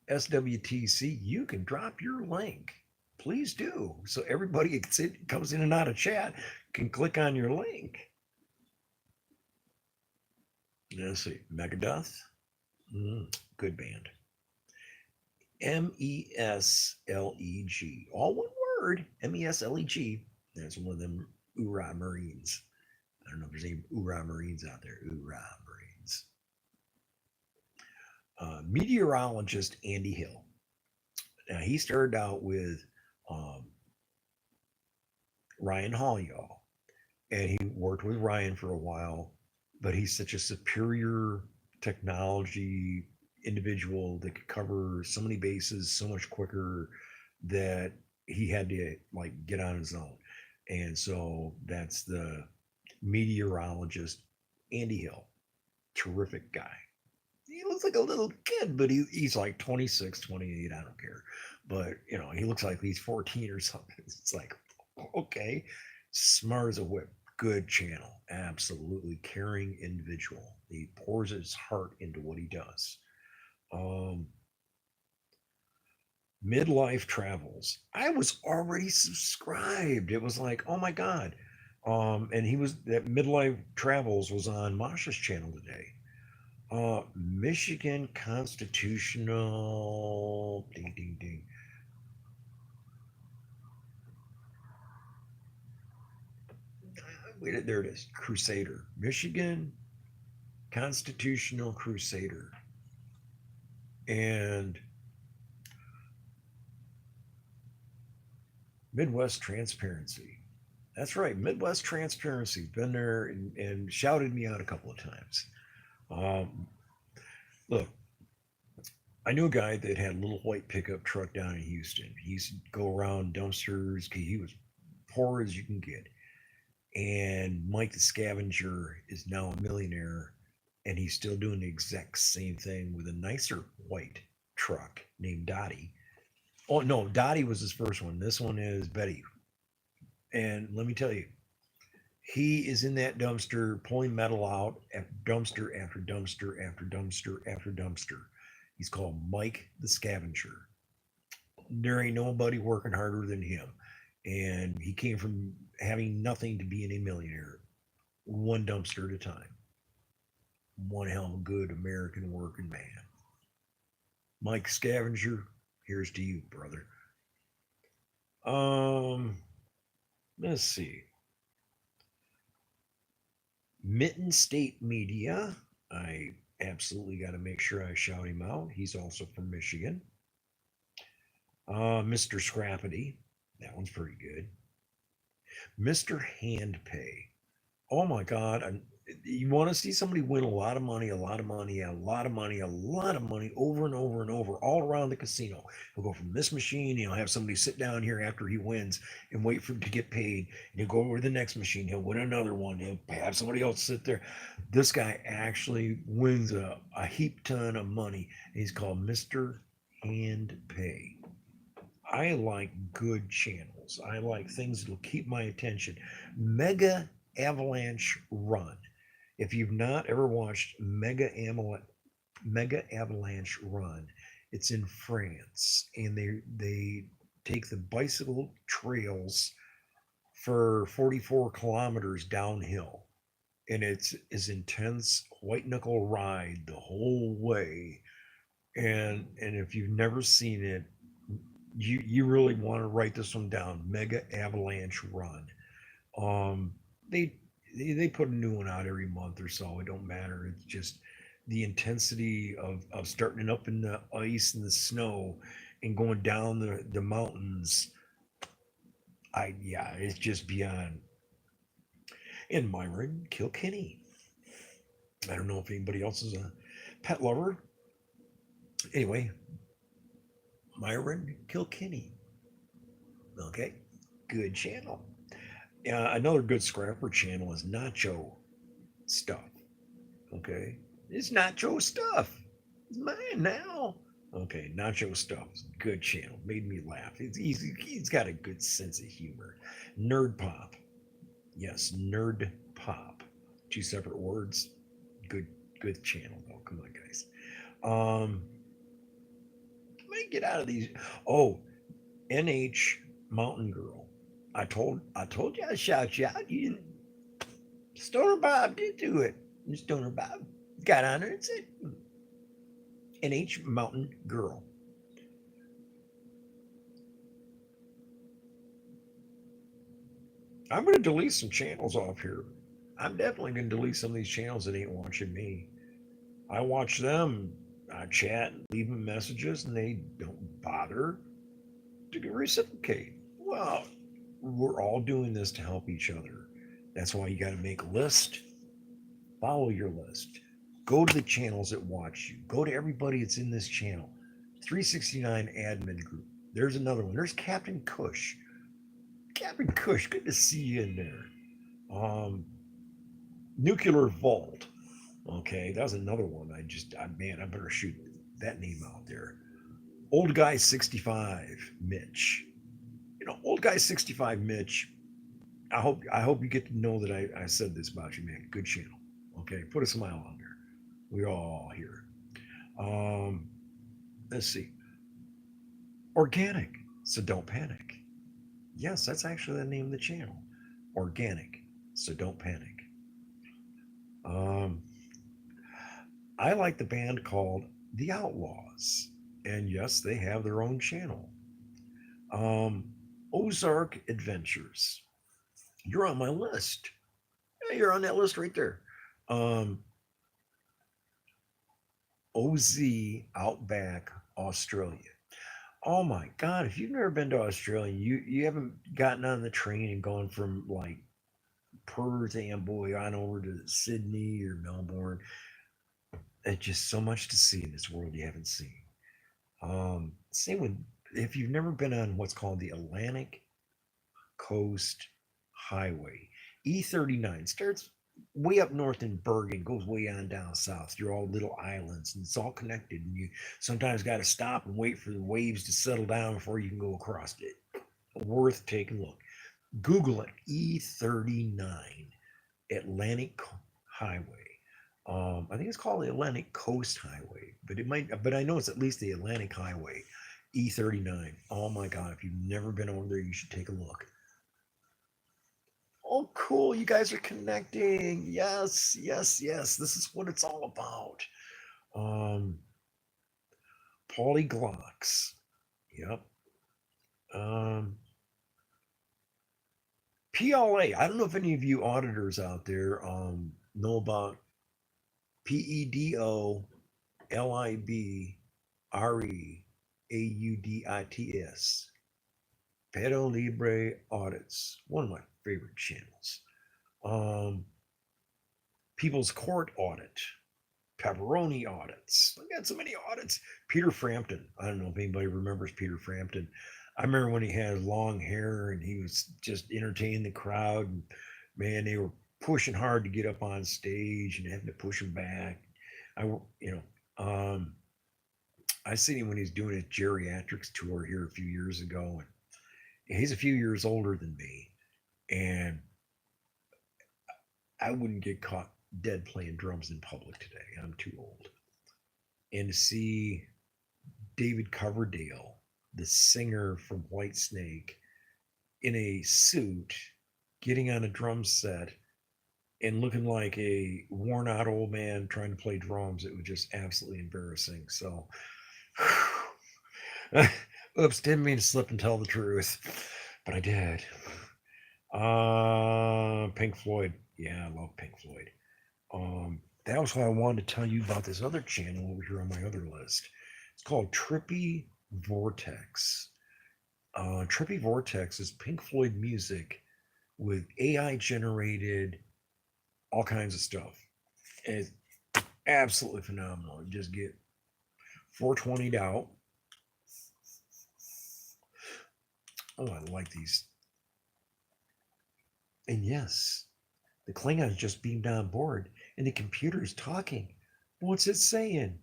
[SPEAKER 2] SWTC, you can drop your link. Please do. So everybody that comes in and out of chat can click on your link. Let's see. Megadeth. Good band. MESLEG. All one word. MESLEG. That's one of them Ura Marines. I don't know if there's any Ura Marines out there. Ura Marines. Meteorologist Andy Hill. Now, he started out with um, Ryan Hall, and he worked with Ryan for a while, but he's such a superior technology individual that could cover so many bases so much quicker that he had to like get on his own. And so that's the meteorologist Andy Hill. Terrific guy. He looks like a little kid, but he's like 26, 28. I don't care. But, he looks like he's 14 or something. It's like, okay, smart as a whip. Good channel. Absolutely caring individual. He pours his heart into what he does. Um, Midlife Travels. I was already subscribed. It was like, oh my God. And that Midlife Travels was on Masha's channel today. Michigan Constitutional. Ding, ding, ding. Wait, there it is. Crusader. Michigan Constitutional Crusader. And Midwest Transparency. That's right. Midwest Transparency. Been there and shouted me out a couple of times. Um, Look, I knew a guy that had a little white pickup truck down in Houston. He used to go around dumpsters. He was poor as you can get. And Mike the Scavenger is now a millionaire, and he's still doing the exact same thing with a nicer white truck named Dottie. Oh no, Dottie was his first one. This one is Betty. And let me tell you, he is in that dumpster pulling metal out after dumpster after dumpster after dumpster after dumpster. He's called Mike the Scavenger. There ain't nobody working harder than him. And he came from having nothing to being a millionaire, one dumpster at a time. One hell of a good American working man. Mike Scavenger, here's to you, brother. Um, let's see. Mitten State Media. I absolutely got to make sure I shout him out. He's also from Michigan. Mr. Scrappity. That one's pretty good. Mr. Handpay. Oh my God. You want to see somebody win a lot of money, a lot of money, a lot of money, a lot of money over and over and over all around the casino. He'll go from this machine, he'll have somebody sit down here after he wins and wait for him to get paid. And he'll go over to the next machine, he'll win another one, he'll have somebody else sit there. This guy actually wins a heap ton of money. He's called Mr. Handpay. I like good channels. I like things that'll keep my attention. Mega Avalanche Run. If you've not ever watched Mega Avalanche Run, it's in France, and they take the bicycle trails for 44 kilometers downhill, and it's as intense white knuckle ride the whole way. And if you've never seen it, you really want to write this one down. Mega Avalanche Run. Um, they they put a new one out every month or so. It don't matter. It's just the intensity of starting up in the ice and the snow and going down the mountains. Yeah, it's just beyond. And Myron Kilkenny. I don't know if anybody else is a pet lover. Anyway, Myron Kilkenny. Okay, good channel. Another good scrapper channel is Nacho Stuff. Okay, it's Nacho Stuff. It's mine now. Okay, Nacho Stuff is a good channel. Made me laugh. He's got a good sense of humor. Nerd Pop. Yes, Nerd Pop. Two separate words. Good, good channel though. Come on, guys. Let me get out of these. Oh, NH Mountain Girl. I told you I'd shout you out. You didn't. Stoner Bob did do it. Stoner Bob got on there and said, NH Mountain Girl. I'm going to delete some channels off here. I'm definitely going to delete some of these channels that ain't watching me. I watch them. I chat, leave them messages, and they don't bother to reciprocate. Well, we're all doing this to help each other. That's why you got to make a list. Follow your list. Go to the channels that watch you. Go to everybody that's in this channel. 369 admin group. There's another one. There's Captain Cush. Captain Cush, good to see you in there. Nuclear Vault. Okay, that was another one. I better shoot that name out there. Old Guy 65 Mitch. Old Guy 65 Mitch. I hope you get to know that I said this about you, man. Good channel. Okay, put a smile on there. We're all here. Let's see. Organic, so don't panic. Yes, that's actually the name of the channel. Organic, so don't panic. Um, I like the band called The Outlaws, and yes, they have their own channel. Um, Ozark Adventures. You're on my list. Yeah, you're on that list right there. Um, OZ Outback, Australia. Oh my God! If you've never been to Australia, you haven't gotten on the train and gone from like Perth, Amboy on over to Sydney or Melbourne. It's just so much to see in this world you haven't seen. Same with if you've never been on what's called the Atlantic Coast Highway. E39 starts way up north in Bergen, goes way on down south through all little islands, and it's all connected. And you sometimes got to stop and wait for the waves to settle down before you can go across it. Worth taking a look. Google it, E39 Atlantic Highway. I think it's called the Atlantic Coast Highway, but it might. But I know it's at least the Atlantic Highway, E39. Oh my God! If you've never been over there, you should take a look. Oh, cool! You guys are connecting. Yes, yes, yes. This is what it's all about. Um, Polyglocks. Yep. Um, PLA. I don't know if any of you auditors out there know about PEDOLIBREAUDITS. Pedo Libre Audits. One of my favorite channels. Um, People's Court Audit. Pepperoni Audits. I got so many audits. Peter Frampton. I don't know if anybody remembers Peter Frampton. I remember when he had long hair and he was just entertaining the crowd. And man, they were pushing hard to get up on stage and having to push him back. I, um, I seen him when he was doing his geriatrics tour here a few years ago, and he's a few years older than me, and I wouldn't get caught dead playing drums in public today. I'm too old. And to see David Coverdale, the singer from Whitesnake, in a suit, getting on a drum set and looking like a worn out old man trying to play drums, it was just absolutely embarrassing. So, oops, didn't mean to slip and tell the truth, but I did. Pink Floyd. Yeah, I love Pink Floyd. That was what I wanted to tell you about this other channel over here on my other list. It's called Trippy Vortex. Trippy Vortex is Pink Floyd music with AI generated all kinds of stuff. It's absolutely phenomenal. You just get 420'd out. Oh, I like these. And yes, the Klingons just beamed on board, and the computer's talking. What's it saying?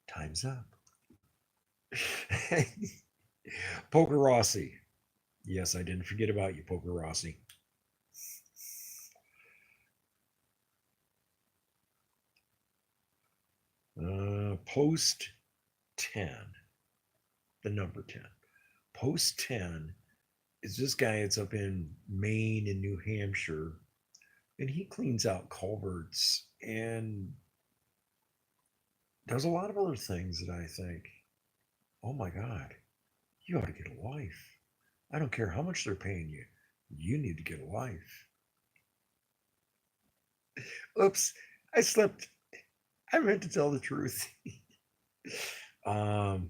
[SPEAKER 2] Time's up. Poker Rossi. Yes, I didn't forget about you, Poker Rossi. Post 10, the number 10. Post 10 is this guy that's up in Maine and New Hampshire, and he cleans out culverts and does a lot of other things that I think, oh my God, you ought to get a life. I don't care how much they're paying you. You need to get a life. Oops, I slept. I meant to tell the truth. um,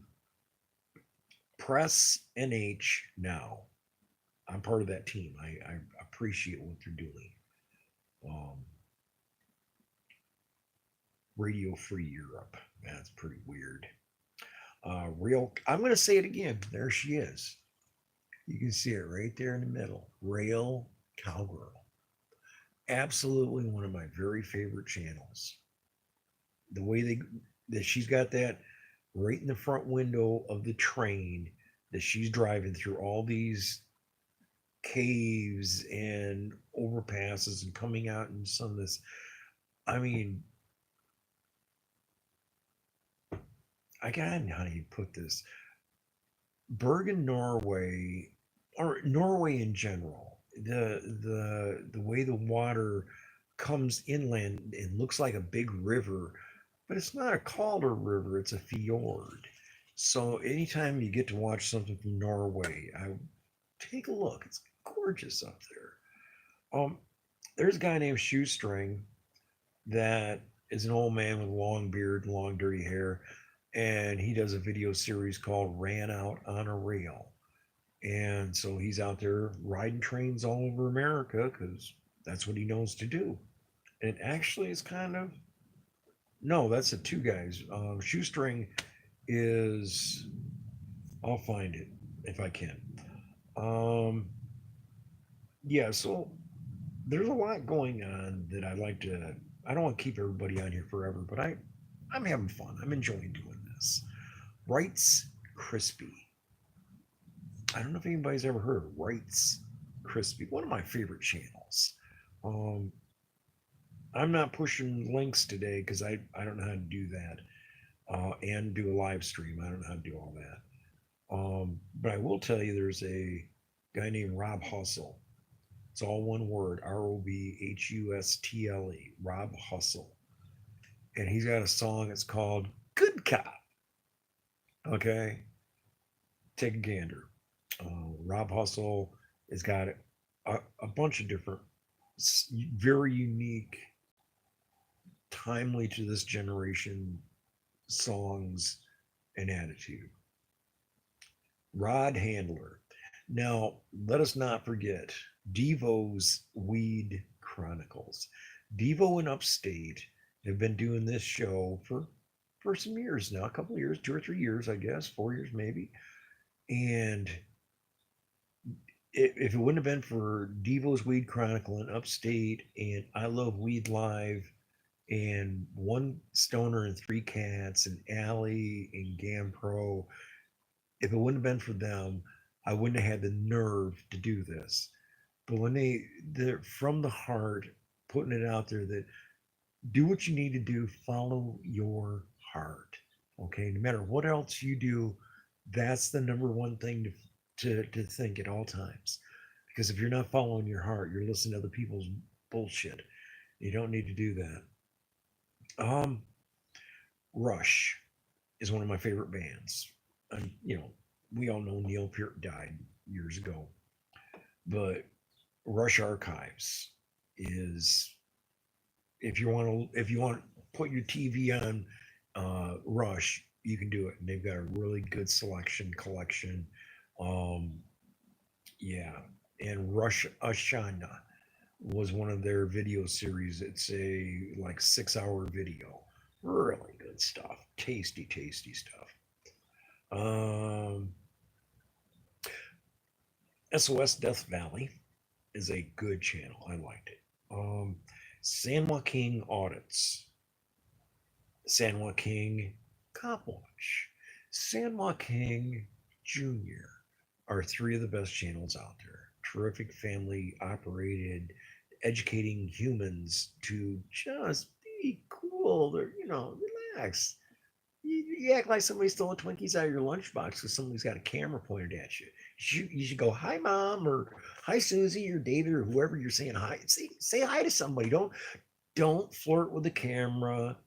[SPEAKER 2] Press NH now. I'm part of that team. I appreciate what they're doing. Um, Radio Free Europe. That's pretty weird. Real. I'm going to say it again. There she is. You can see it right there in the middle. Rail Cowgirl. Absolutely one of my very favorite channels. The way that she's got that right in the front window of the train that she's driving through all these caves and overpasses and coming out in some of this. I mean, I got how do you put this? Bergen, Norway, or Norway in general, the way the water comes inland and looks like a big river, but it's not a Calder River; it's a fjord. So anytime you get to watch something from Norway, I take a look. It's gorgeous up there. There's a guy named Shoestring that is an old man with a long beard and long dirty hair, and he does a video series called Ran Out on a Rail. And so he's out there riding trains all over America because that's what he knows to do. And actually, it's kind of no, that's the two guys. Shoestring is I'll find it if I can. Um, yeah, so there's a lot going on that I like to. I don't want to keep everybody on here forever, but I'm having fun. I'm enjoying doing this. Wrights Crispy. I don't know if anybody's ever heard of Wrights Crispy. One of my favorite channels. Um, I'm not pushing links today because I don't know how to do that and do a live stream. I don't know how to do all that. But I will tell you there's a guy named Rob Hustle. It's all one word, Robhustle, Rob Hustle. And he's got a song, it's called Good Cop. Okay? Take a gander. Rob Hustle has got a bunch of different, very unique, timely to this generation songs and attitude. Rod Handler. Now, let us not forget Devo's Weed Chronicles. Devo in Upstate have been doing this show for some years now, a couple of years, 2 or 3 years, I guess, 4 years maybe. And if it wouldn't have been for Devo's Weed Chronicle in Upstate and I Love Weed Live and One Stoner and Three Cats and Allie and GamPro, if it wouldn't have been for them, I wouldn't have had the nerve to do this. But when they're from the heart, putting it out there that do what you need to do, follow your heart. Okay, no matter what else you do, that's the number one thing to think at all times. Because if you're not following your heart, you're listening to other people's bullshit. You don't need to do that. Um, Rush is one of my favorite bands. And we all know Neil Peart died years ago, but Rush Archives is if you want to put your TV on Rush, you can do it. And they've got a really good collection. Um, yeah. And Rush Ashana was one of their video series. It's a like 6 hour video. Really good stuff. Tasty, tasty stuff. Um, SOS Death Valley is a good channel. I liked it. San Joaquin Audits, San Joaquin Cop Watch, San Joaquin Jr. are three of the best channels out there. Terrific family operated, educating humans to just be cool. They're, relax. You act like somebody stole Twinkies out of your lunchbox because somebody's got a camera pointed at you. You should go, hi, Mom, or hi, Susie, or David, or whoever you're saying hi. Say hi to somebody. Don't flirt with the camera.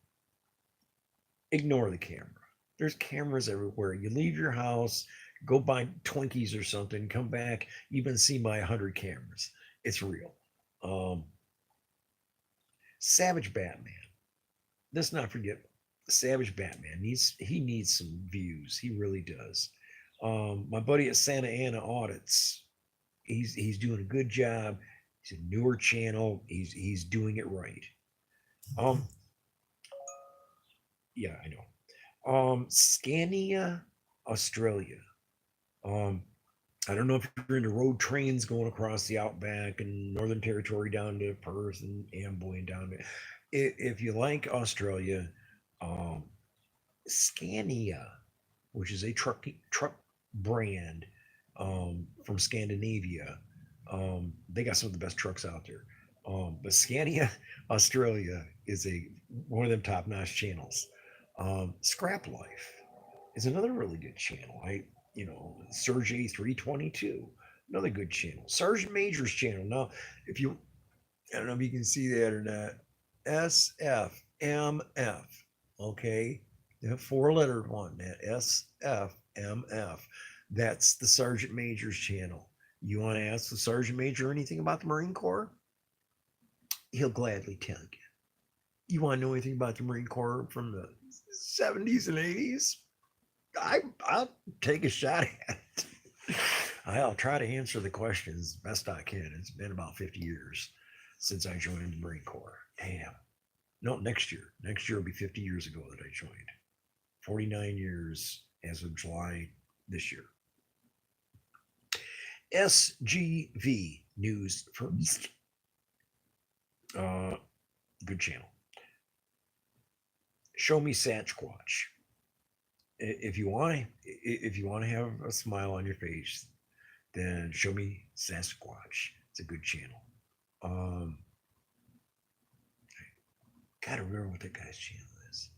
[SPEAKER 2] Ignore the camera. There's cameras everywhere. You leave your house, go buy Twinkies or something, come back, you've been seen by 100 cameras. It's real. Um, Savage Batman. Let's not forget Savage Batman. He needs some views. He really does. My buddy at Santa Ana Audits, he's doing a good job. He's a newer channel. He's doing it right. Um, yeah, I know. Scania, Australia. Um, I don't know if you're into road trains going across the outback and Northern Territory down to Perth and Amboy and down to. If you like Australia, um, Scania, which is a truck brand from Scandinavia, they got some of the best trucks out there. But Scania Australia is a one of them top notch channels. Scrap Life is another really good channel. Surge A322, another good channel. Sergeant Major's channel. Now, if you, I don't know if you can see that or not. SFMF. Okay, the four-lettered one. That SFMF. That's the Sergeant Major's channel. You want to ask the Sergeant Major anything about the Marine Corps? He'll gladly tell you. You want to know anything about the Marine Corps from the 70s and 80s? I'll take a shot at it. I'll try to answer the questions best I can. It's been about 50 years since I joined the Marine Corps. Damn. No, next year. Next year will be 50 years ago that I joined. 49 years as of July this year. SGV News First. Good channel. Show Me Sasquatch. If you want to have a smile on your face, then Show Me Sasquatch. It's a good channel. Gotta remember what that guy's channel is.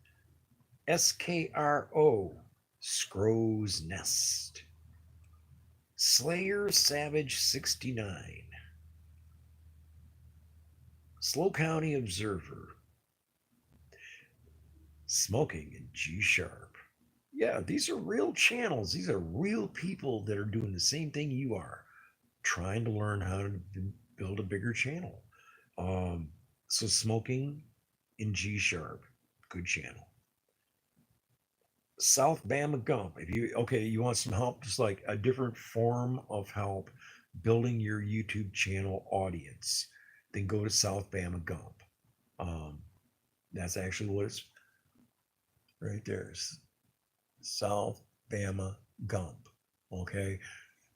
[SPEAKER 2] SKRO, Scrow's Nest. Slayer Savage 69. Slow County Observer. Smoking in G Sharp. Yeah, these are real channels. These are real people that are doing the same thing you are, trying to learn how to build a bigger channel. So Smoking in G Sharp, good channel. South Bama Gump. If you want some help, just like a different form of help building your YouTube channel audience, then go to South Bama Gump. That's actually what it's right there. South Bama Gump. Okay,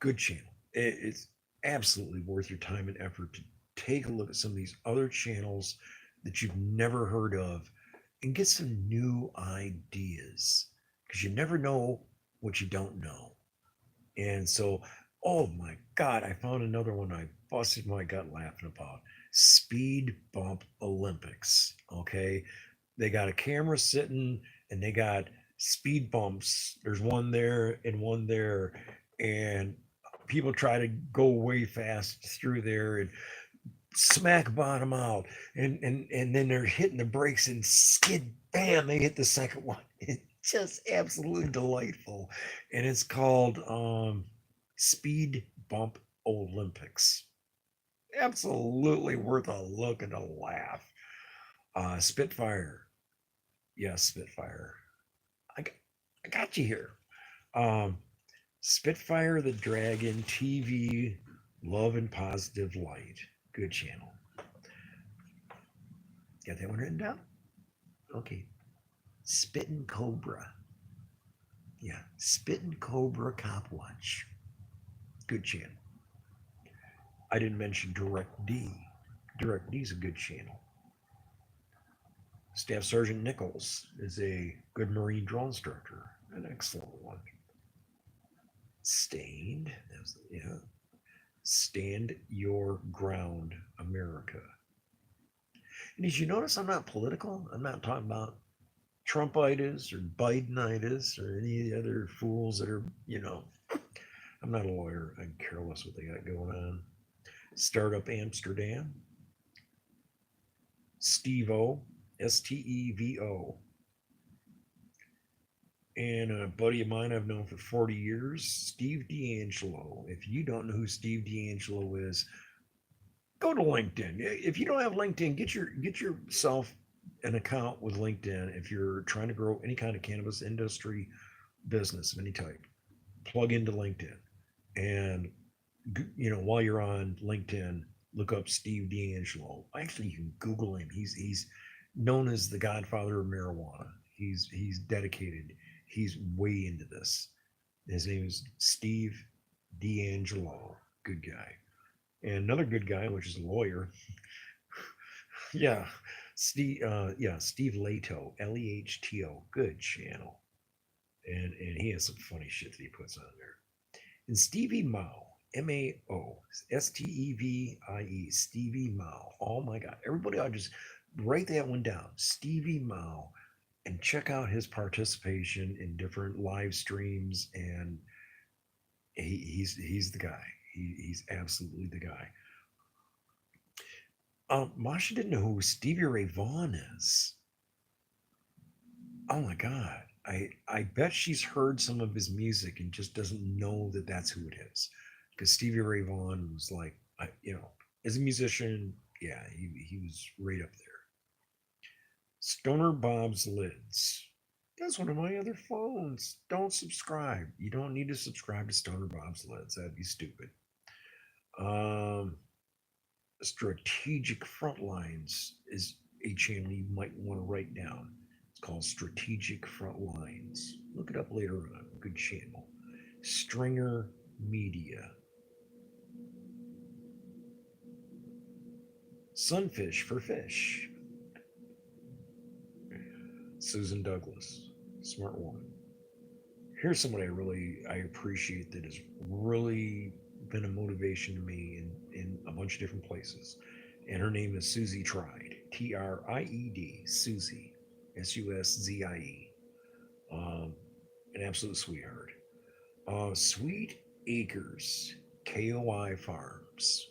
[SPEAKER 2] good channel. It's absolutely worth your time and effort to take a look at some of these other channels that you've never heard of and get some new ideas, because you never know what you don't know. And so, oh my God, I found another one I busted my gut laughing about. Speed Bump Olympics. Okay, they got a camera sitting and they got speed bumps. There's one there and one there, and people try to go way fast through there and smack bottom out, and then they're hitting the brakes and skid, bam, they hit the second one. It's just absolutely delightful, and it's called Speed Bump Olympics. Absolutely worth a look and a laugh. Spitfire. Yes, Spitfire. I got you here. Um, Spitfire the Dragon TV, Love and Positive Light. Good channel. Got that one written down? Okay. Spittin' Cobra. Yeah, Spittin' Cobra Cop Watch. Good channel. I didn't mention Direct D. Direct D is a good channel. Staff Sergeant Nichols is a good Marine drill instructor, an excellent one. Stained, yeah. Stand Your Ground, America. And did you notice I'm not political? I'm not talking about Trumpitis or Bidenitis or any of the other fools that are, I'm not a lawyer. I'm careless what they got going on. Startup Amsterdam. Steve-O, Stevo. And a buddy of mine I've known for 40 years, Steve D'Angelo. If you don't know who Steve D'Angelo is, go to LinkedIn. If you don't have LinkedIn, get yourself an account with LinkedIn if you're trying to grow any kind of cannabis industry business of any type. Plug into LinkedIn. And while you're on LinkedIn, look up Steve D'Angelo. Actually, you can Google him. He's known as the Godfather of marijuana. He's dedicated. He's way into this. His name is Steve D'Angelo. Good guy. And another good guy, which is a lawyer. Yeah, Steve. Steve Leto, Lehto. Good channel. And he has some funny shit that he puts on there. And Stevie Mao, Mao, Stevie, Stevie Mao. Oh my God. Everybody ought to just write that one down. Stevie Mao. And check out his participation in different live streams. And he's the guy. He's absolutely the guy. Masha didn't know who Stevie Ray Vaughan is. Oh my God. I bet she's heard some of his music and just doesn't know that that's who it is. Because Stevie Ray Vaughan was like, as a musician, yeah, he was right up there. Stoner Bob's Lids. That's one of my other phones. Don't subscribe. You don't need to subscribe to Stoner Bob's Lids. That'd be stupid. Strategic Frontlines is a channel you might want to write down. It's called Strategic Frontlines. Look it up later on. Good channel. Stringer Media. Sunfish for Fish. Susan Douglas. Smart woman. Here's someone I appreciate that has really been a motivation to me in a bunch of different places. And her name is Susie Tried. Tried. Susie. Suzie. An absolute sweetheart. Sweet Acres. KOI Farms.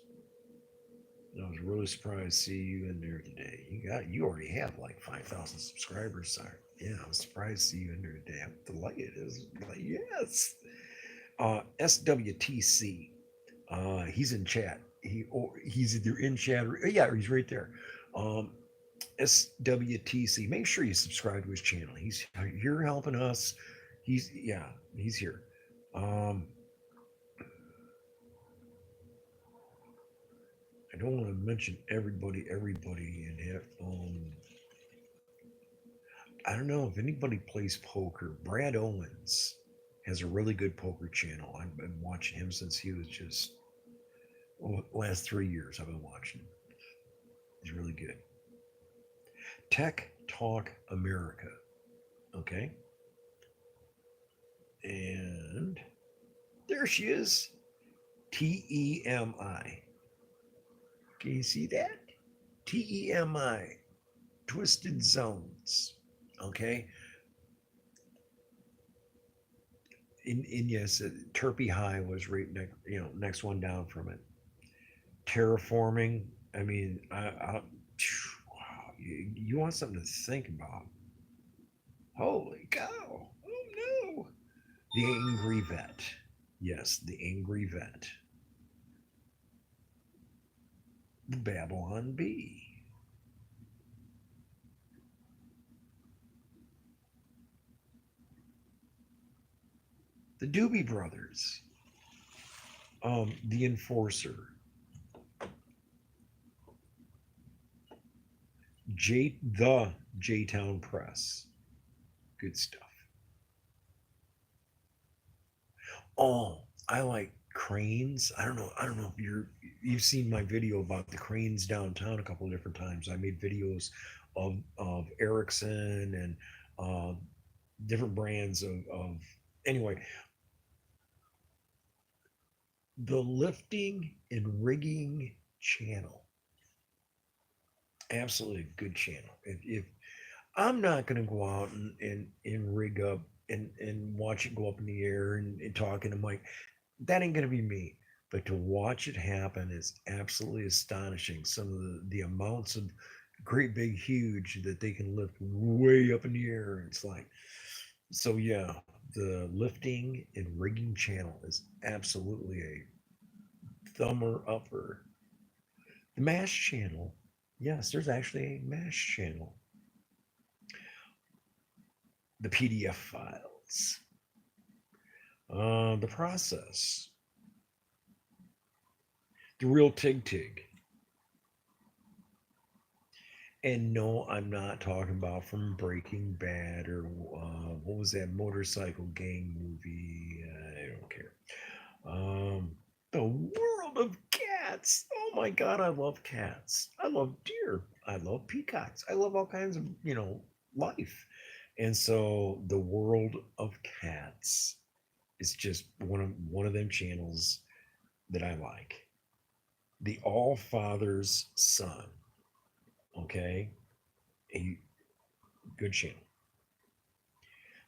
[SPEAKER 2] I was really surprised to see you in there today. You already have like 5,000 subscribers. Sorry. Yeah, I was surprised to see you in there today. I'm delighted. It was like, yes. SWTC. He's in chat. He's either in chat or yeah, he's right there. SWTC. Make sure you subscribe to his channel. He's here helping us. He's here. I don't want to mention everybody and have I don't know if anybody plays poker. Brad Owens has a really good poker channel. I've been watching him since he was just last 3 years. I've been watching him. He's really good. Tech Talk America. Okay. And there she is. TEMI. Can you see that? TEMI. Twisted Zones. Okay. In yes, Terpy High was right next one down from it. Terraforming. I mean, wow, you want something to think about. Holy cow. Oh no. The Angry Vet. Yes, the Angry Vet. The Babylon Bee. The Doobie Brothers, The Enforcer, the J-Town Press. Good stuff. Oh, I like cranes. I don't know if you've seen my video about the cranes downtown a couple of different times. I made videos of Ericsson and uh, different brands of anyway, the lifting and rigging channel. Absolutely a good channel. If I'm not going to go out and rig up and watch it go up in the air and talk in the mic, that ain't going to be me. But to watch it happen is absolutely astonishing. Some of the amounts of great big huge that they can lift way up in the air. It's like, so yeah, the lifting and rigging channel is absolutely a thumber upper. The MASH channel, yes, there's actually a MASH channel. The PDF files, the process, the real Tig Tig. And no, I'm not talking about from Breaking Bad or what was that motorcycle gang movie? I don't care. The world of cats. Oh my God, I love cats. I love deer. I love peacocks. I love all kinds of, life. And so the world of cats is just one of them channels that I like. The All Father's Son. Okay, a good channel.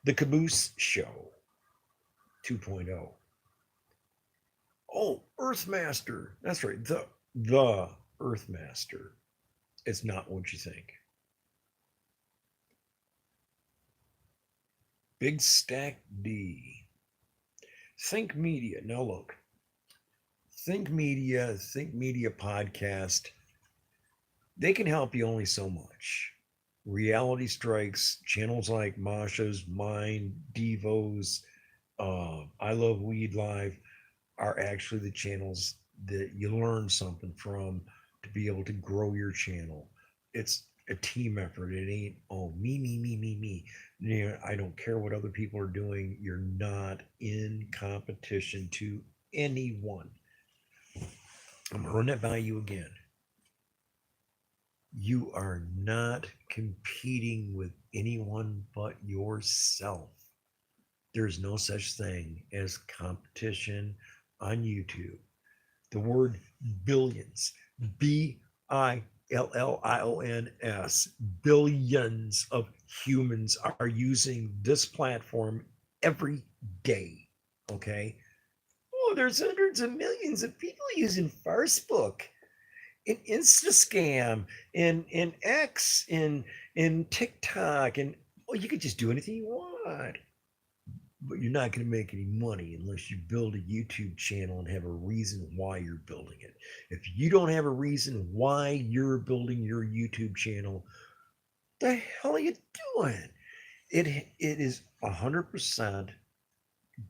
[SPEAKER 2] The Caboose Show 2.0. Oh, Earthmaster. That's right. The Earthmaster. It's not what you think. Big Stack D. Think Media. Now look. Think Media Podcast. They can help you only so much. Reality Strikes, channels like Masha's, mine, Devo's, I Love Weed Live are actually the channels that you learn something from to be able to grow your channel. It's a team effort. It ain't, oh, me. I don't care what other people are doing. You're not in competition to anyone. I'm going to run that by you again. You are not competing with anyone but yourself. There's no such thing as competition on YouTube. The word billions, Billions, billions of humans are using this platform every day. Okay. Oh, there's hundreds of millions of people using Facebook, in Instascam, in X, in TikTok, and you could just do anything you want. But you're not going to make any money unless you build a YouTube channel and have a reason why you're building it. If you don't have a reason why you're building your YouTube channel, the hell are you doing? It is 100%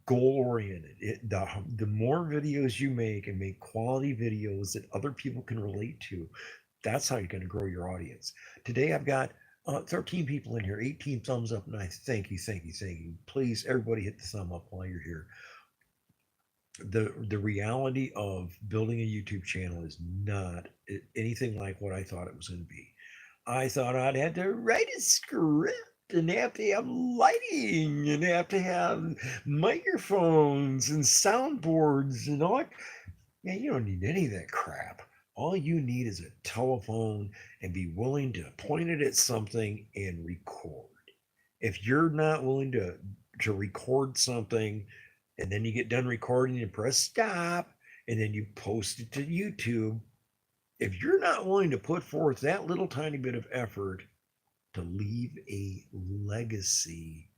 [SPEAKER 2] goal oriented. The more videos you make and make quality videos that other people can relate to, that's how you're going to grow your audience. Today I've got 13 people in here, 18 thumbs up, and I thank you. Please, everybody hit the thumb up while you're here. The reality of building a YouTube channel is not anything like what I thought it was going to be. I thought I'd have to write a script and have to have lighting and have to have microphones and soundboards and all that. Man, you don't need any of that crap. All you need is a telephone and be willing to point it at something and record. If you're not willing to record something and then you get done recording and press stop and then you post it to YouTube, if you're not willing to put forth that little tiny bit of effort to leave a legacy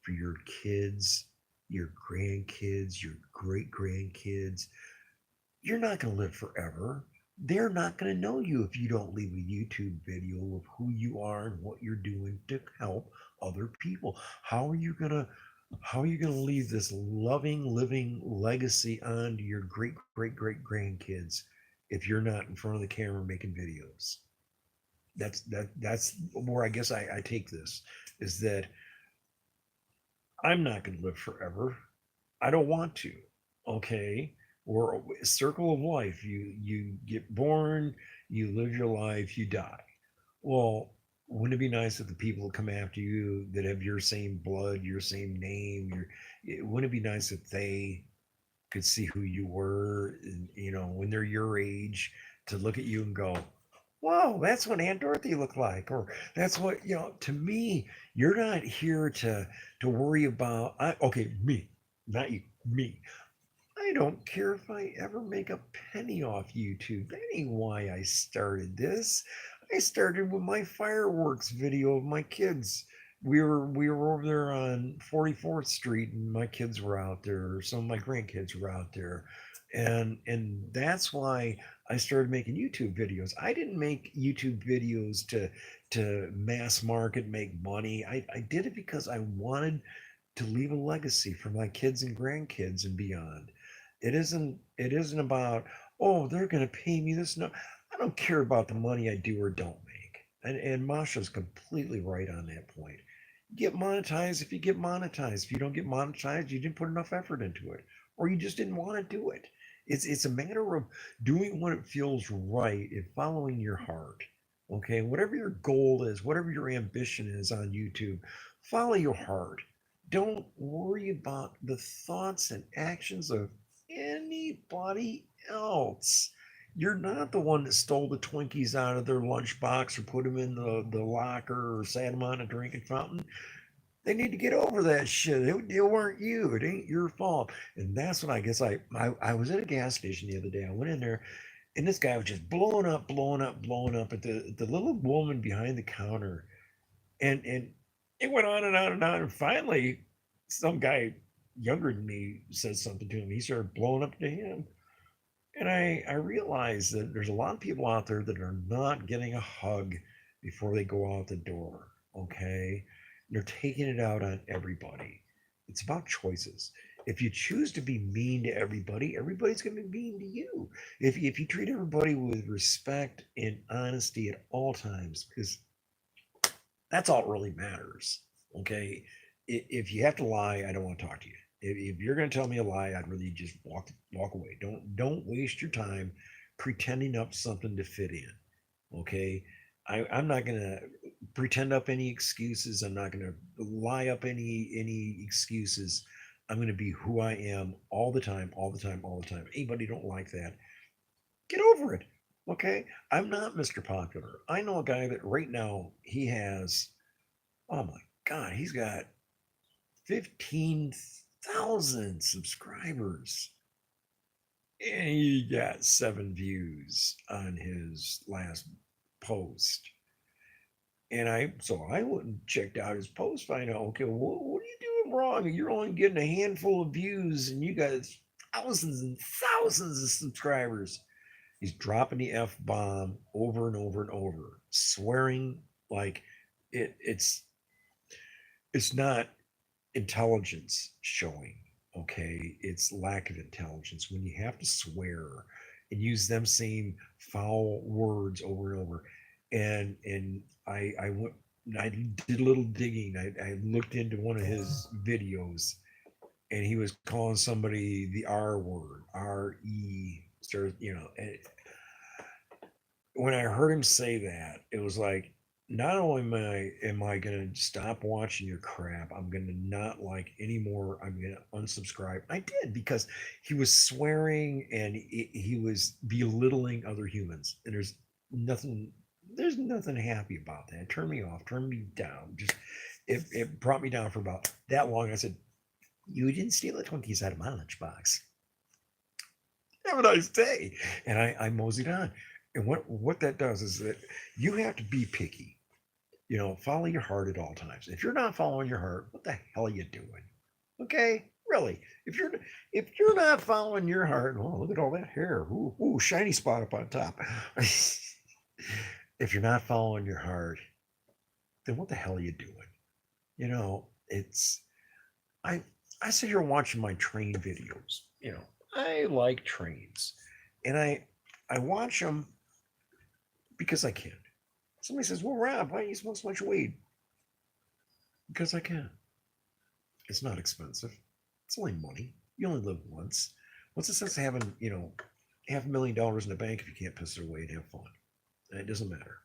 [SPEAKER 2] for your kids, your grandkids, your great grandkids, you're not going to live forever. They're not going to know you if you don't leave a YouTube video of who you are and what you're doing to help other people. How are you going to How are you going to leave this loving, living legacy on to your great, great, great grandkids if you're not in front of the camera making videos? That's where I guess I take this, is that I'm not going to live forever. I don't want to. Okay, we're a circle of life. You get born, you live your life, you die. Well, wouldn't it be nice if the people that come after you that have your same blood, your same name, wouldn't it be nice if they could see who you were, and, when they're your age, to look at you and go, "Whoa, that's what Aunt Dorothy looked like," or that's what To me, you're not here to worry about. Okay, me, not you, me. I don't care if I ever make a penny off YouTube. That ain't why I started this. I started with my fireworks video of my kids. We were over there on 44th Street, and my kids were out there. Some of my grandkids were out there, and that's why I started making YouTube videos. I didn't make YouTube videos to mass market, make money. I did it because I wanted to leave a legacy for my kids and grandkids and beyond. It isn't about, oh, they're going to pay me this. No, I don't care about the money I do or don't make. And Masha's completely right on that point. Get monetized if you get monetized. If you don't get monetized, you didn't put enough effort into it, or you just didn't want to do it. It's a matter of doing what it feels right and following your heart. Okay, whatever your goal is, whatever your ambition is on YouTube, follow your heart. Don't worry about the thoughts and actions of anybody else. You're not the one that stole the Twinkies out of their lunchbox or put them in the locker or sat them on a drinking fountain. They need to get over that shit. It weren't you. It ain't your fault. And that's what I guess I was at a gas station the other day. I went in there, and this guy was just blowing up, blowing up, blowing up at the little woman behind the counter. And it went on and on and on. And finally, some guy younger than me said something to him. He started blowing up to him. And I realized that there's a lot of people out there that are not getting a hug before they go out the door. Okay. They're taking it out on everybody. It's about choices. If you choose to be mean to everybody, everybody's going to be mean to you. If you treat everybody with respect and honesty at all times, because that's all that really matters. Okay. If you have to lie, I don't want to talk to you. If you're going to tell me a lie, I'd really just walk away. Don't waste your time pretending up something to fit in. Okay. I'm not going to pretend up any excuses. I'm not going to lie up any excuses. I'm going to be who I am all the time, all the time, all the time. Anybody don't like that, get over it. Okay. I'm not Mr. Popular. I know a guy that right now he has, oh my God, he's got 15,000 subscribers. And he got 7 views on his last post. And I went and checked out his post, find out, okay, what are you doing wrong? You're only getting a handful of views and you got thousands and thousands of subscribers. He's dropping the F bomb over and over and over, swearing like it's not intelligence showing. Okay, it's lack of intelligence when you have to swear and use them same foul words over and over. And I went, I did a little digging. I looked into one of his videos, and he was calling somebody the R word, R-E, and when I heard him say that, it was like, not only am I gonna stop watching your crap, I'm gonna not like anymore. I'm gonna unsubscribe. I did, because he was swearing and he was belittling other humans, and nothing there's nothing happy about that. Turn me off, turn me down. Just it brought me down for about that long. I said, "You didn't steal the Twinkies out of my lunchbox. Have a nice day." And I moseyed on. And what that does is that you have to be picky. Follow your heart at all times. If you're not following your heart, what the hell are you doing? Okay, really. If you're not following your heart, oh, look at all that hair. Ooh, shiny spot up on top. If you're not following your heart, then what the hell are you doing? It's I I sit here watching my train videos. I like trains, and I watch them because I can. Somebody says, "Well, Rob, why do you smoke so much weed?" Because I can. It's not expensive. It's only money. You only live once. What's the sense of having $500,000 in the bank if you can't piss it away and have fun? It doesn't matter.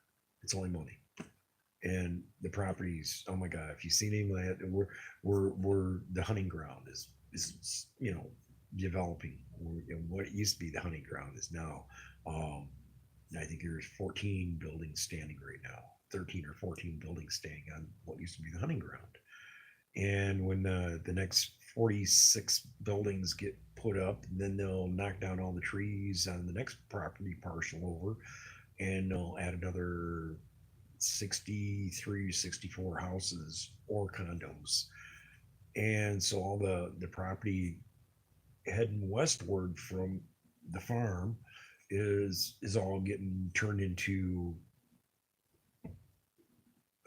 [SPEAKER 2] It's only money. And the properties, oh my god, if you've seen any of that, we're the hunting ground is developing. What it used to be the hunting ground is now, um, I think there's 14 buildings standing right now, 13 or 14 buildings standing on what used to be the hunting ground. And when the next 46 buildings get put up, then they'll knock down all the trees on the next property parcel over, and they'll add another 63, 64 houses or condos. And so all the property heading westward from the farm is all getting turned into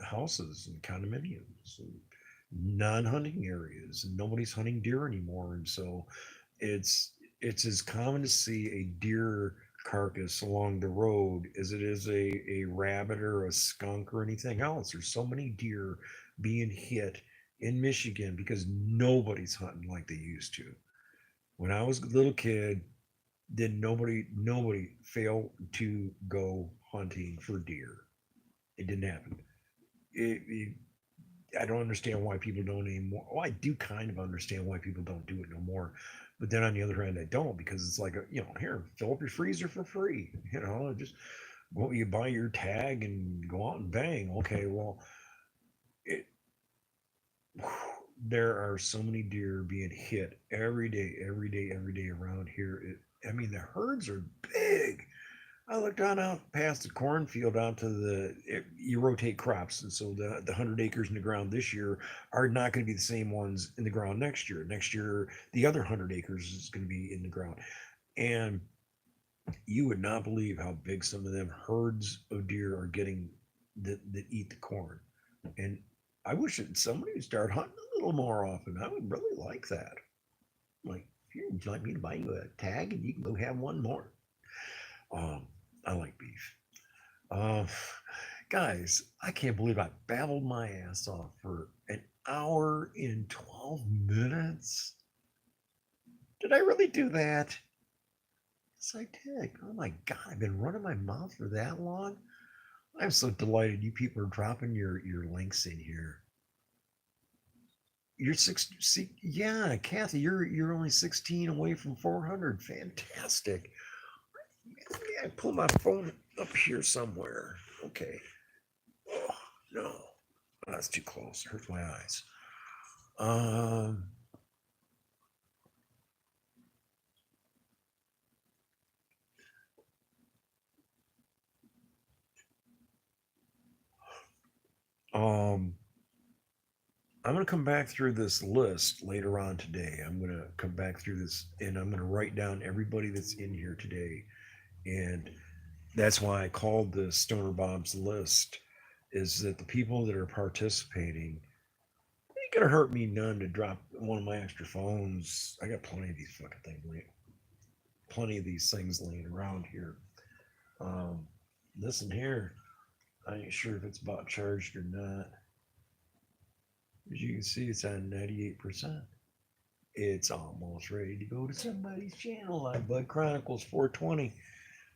[SPEAKER 2] houses and condominiums and non-hunting areas, and nobody's hunting deer anymore. And so it's it's as common to see a deer carcass along the road as it is a rabbit or a skunk or anything else. There's so many deer being hit in Michigan because nobody's hunting like they used to. When I was a little kid, did nobody fail to go hunting for deer. It didn't happen. It, I don't understand why people don't anymore. Well, I do kind of understand why people don't do it no more, but then on the other hand, I don't, because it's like here, fill up your freezer for free. Just go, you buy your tag and go out and bang. Okay, well, it, there are so many deer being hit every day, every day, every day around here. I mean, the herds are big. I looked on out past the cornfield out to you rotate crops. And so the 100 acres in the ground this year are not going to be the same ones in the ground next year. Next year, the other 100 acres is going to be in the ground. And you would not believe how big some of them herds of deer are getting that eat the corn. And I wish that somebody would start hunting a little more often. I would really like that. Like, here, would you like me to buy you a tag and you can go have one more? Um, I like beef. Uh, Guys, I can't believe I babbled my ass off for an hour and 12 minutes. Did I really do that? Yes, I did. Oh my God, I've been running my mouth for that long. I'm so delighted you people are dropping your links in here. You're six. See, yeah, Kathy, you're only 16 away from 400. Fantastic. I pull my phone up here somewhere. Okay. Oh no, that's too close. It hurts my eyes. Um, um, I'm going to come back through this list later on today. I'm going to come back through this and I'm going to write down everybody that's in here today. And that's why I called the Stoner Bob's list, is that the people that are participating ain't going to hurt me none to drop one of my extra phones. I got plenty of these things laying around here. Um, Listen here, I ain't sure if it's about charged or not. As you can see, it's on 98%. It's almost ready to go to somebody's channel like Bud Chronicles 420.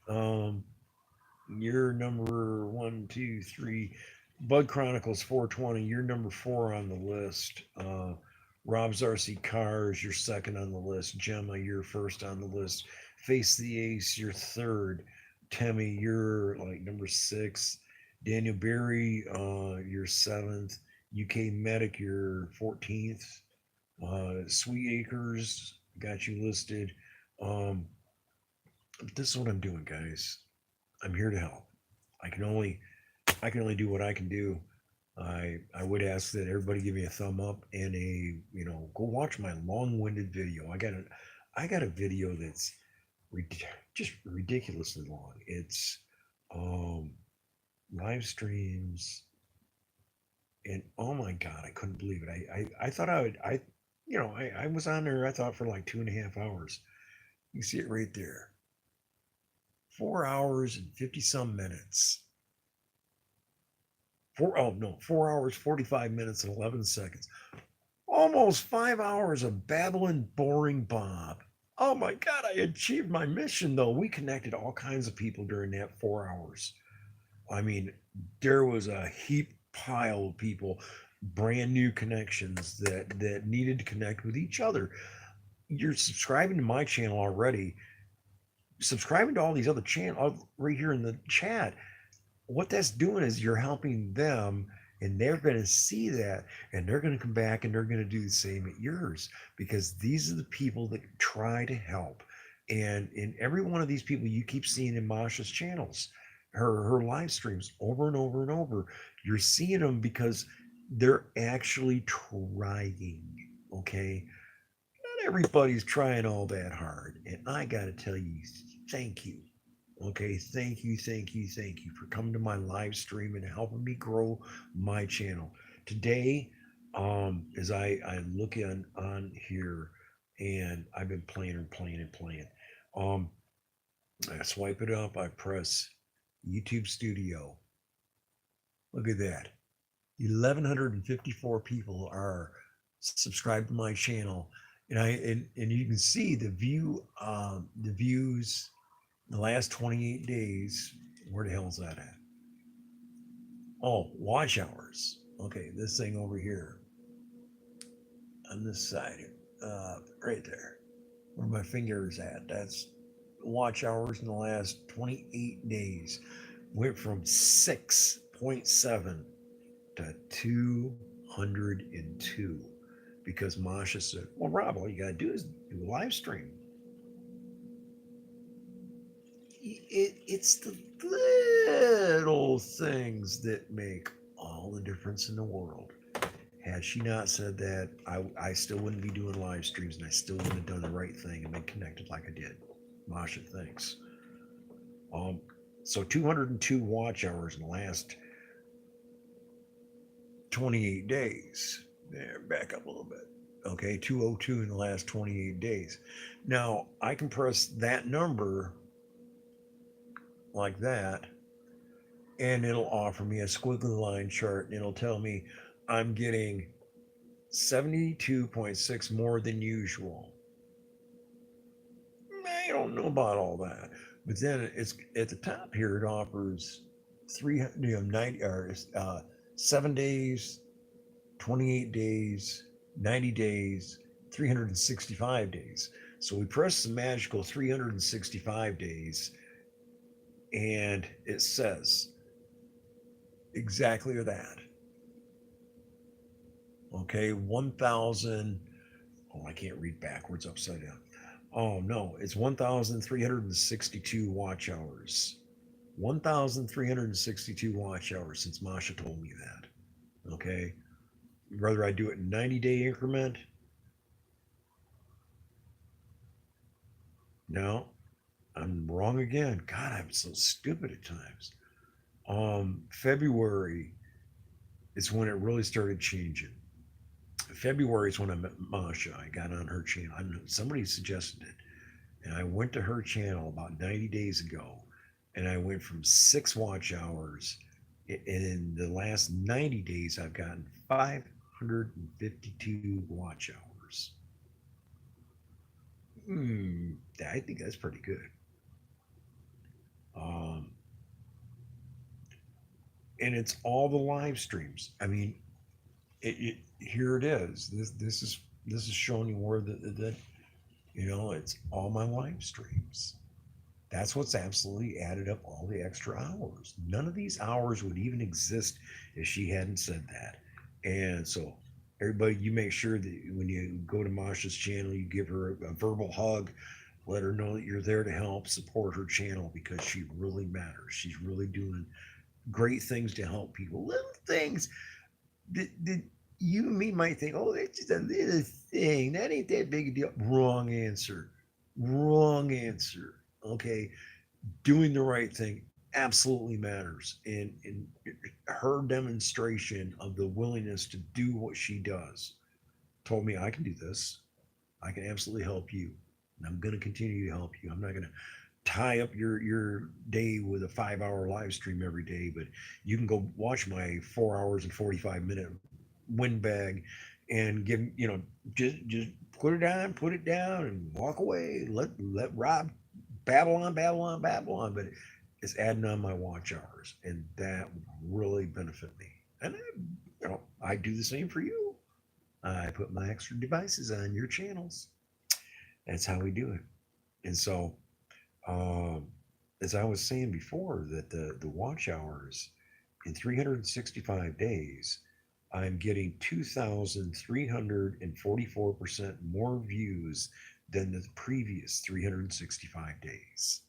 [SPEAKER 2] Um, you're number one, two, three. Bud Chronicles 420. You're number four on the list. Rob's RC Cars. You're second on the list. Gemma, you're first on the list. Face the Ace. You're third. Temmie, you're like number six. Daniel Berry, you're seventh. UK Medic, you're 14th. Sweet Acres got you listed. Um, this is what I'm doing, guys. I'm here to help. I can only I can only do what I can do. I would ask that everybody give me a thumb up and go watch my long-winded video. I got a video that's just ridiculously long. It's um, live streams, and oh my god, I couldn't believe it. I thought I would. I was on there, I thought, for like 2.5 hours. You can see it right there. 4 hours and 50 some minutes. 4 hours, 45 minutes and 11 seconds. Almost 5 hours of babbling, boring Bob. Oh my God, I achieved my mission though. We connected all kinds of people during that 4 hours. I mean, there was a heap pile of people, brand new connections that needed to connect with each other. You're subscribing to my channel already, subscribing to all these other channels right here in the chat. What that's doing is you're helping them, and they're going to see that, and they're going to come back and they're going to do the same at yours, because these are the people that try to help. And in every one of these people you keep seeing in Masha's channels, her live streams over and over and over, you're seeing them because they're actually trying. Okay, not everybody's trying all that hard, and I got to tell you, thank you. Okay, thank you, thank you, thank you for coming to my live stream and helping me grow my channel. Today, as I look on here, and I've been playing and playing and playing. Um, I swipe it up, I press YouTube Studio. Look at that. 1,154 people are subscribed to my channel, and you can see the views the last 28 days. Where the hell is that at? Oh, watch hours. Okay, this thing over here on this side, right there, where my finger is at. That's watch hours in the last 28 days. Went from 6.7 to 202 because Masha said, "Well, Rob, all you gotta do is do a live stream." It's the little things that make all the difference in the world. Had she not said that, I still wouldn't be doing live streams, and I still wouldn't have done the right thing and been connected like I did. Masha, thanks. Um, so 202 watch hours in the last 28 days. There, back up a little bit. Okay, 202 in the last 28 days. Now I can press that number like that, and it'll offer me a squiggly line chart, and it'll tell me I'm getting 72.6 more than usual. I don't know about all that, but then it's at the top here. It offers 390 or 7 days, 28 days, 90 days, 365 days. So we press the magical 365 days, and it says exactly that. Okay, 1,000. Oh, I can't read backwards upside down. Oh, no, it's 1,362 watch hours. 1,362 watch hours since Masha told me that. Okay, whether I do it in 90-day increment. No, I'm wrong again. God, I'm so stupid at times. February is when it really started changing. February is when I met Masha. I got on her channel. Somebody suggested it, and I went to her channel about 90 days ago, and I went from 6 watch hours. In the last 90 days, I've gotten 552 watch hours. I think that's pretty good. Um, and it's all the live streams. I mean, here it is. This is showing you where the it's all my live streams. That's what's absolutely added up all the extra hours. None of these hours would even exist if she hadn't said that. And so, everybody, you make sure that when you go to Masha's channel, you give her a verbal hug, let her know that you're there to help support her channel, because she really matters. She's really doing great things to help people. Little things that you and me might think, oh, that's just a little thing. That ain't that big a deal. Wrong answer. Wrong answer. Okay. Doing the right thing absolutely matters. And her demonstration of the willingness to do what she does told me I can do this. I can absolutely help you. And I'm going to continue to help you. I'm not going to tie up your day with a 5 hour live stream every day, but you can go watch my 4 hours and 45 minute windbag and give, just put it down and walk away. Let Rob babble on, babble on, babble on. But it's adding on my watch hours, and that would really benefit me. And I do the same for you. I put my extra devices on your channels. That's how we do it. And so, um, as I was saying before, that the watch hours in 365 days, I'm getting 2,344% more views than the previous 365 days.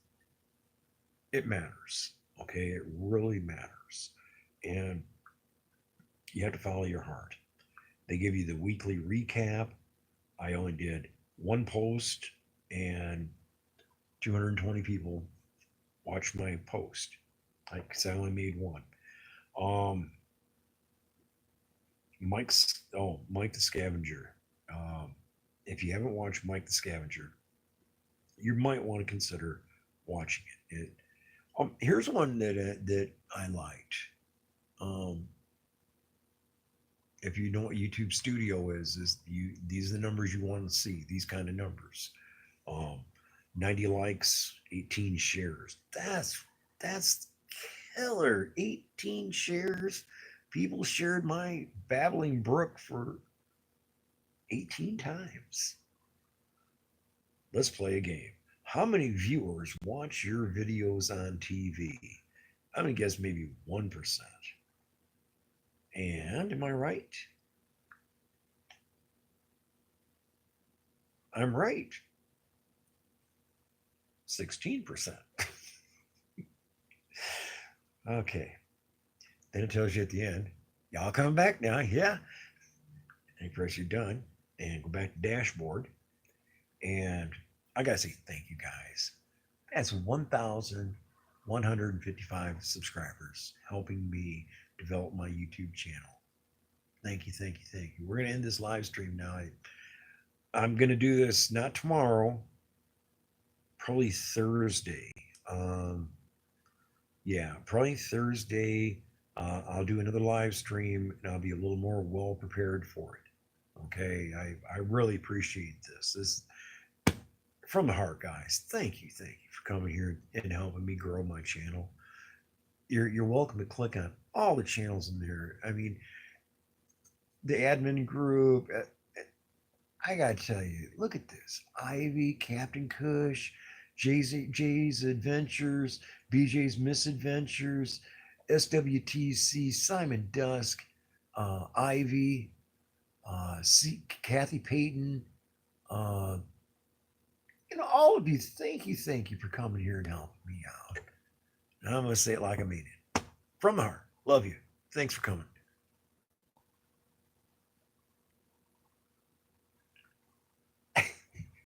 [SPEAKER 2] It matters. Okay, it really matters. And you have to follow your heart. They give you the weekly recap. I only did one post, and 220 people watched my post. Because I only made one. Mike the Scavenger. If you haven't watched Mike the Scavenger, you might want to consider watching it. Here's one that I liked. If you know what YouTube Studio is these are the numbers you want to see. These kind of numbers. 90 likes, 18 shares. That's killer. 18 shares. People shared my Babbling Brook for 18 times. Let's play a game. How many viewers watch your videos on TV? I'm going to guess maybe 1%. And am I right? I'm right. 16%. Okay. Then it tells you at the end, y'all coming back now, yeah. And you press you're done and go back to dashboard. And I gotta say thank you guys. That's 1,155 subscribers helping me develop my YouTube channel. Thank you, thank you, thank you. We're gonna end this live stream now. I'm gonna do this not tomorrow, probably Thursday. Yeah, probably Thursday. I'll do another live stream, and I'll be a little more well prepared for it. Okay, I really appreciate this. This from the heart, guys. Thank you for coming here and helping me grow my channel. You're welcome to click on all the channels in there. I mean, the admin group. I gotta tell you, look at this: Ivy, Captain Kush, Jay's Adventures, BJ's Misadventures, SWTC, Simon Dusk, Ivy, Kathy Payton, all of you. Thank you for coming here and helping me out. And I'm gonna say it like I mean it, from the heart. Love you. Thanks for coming.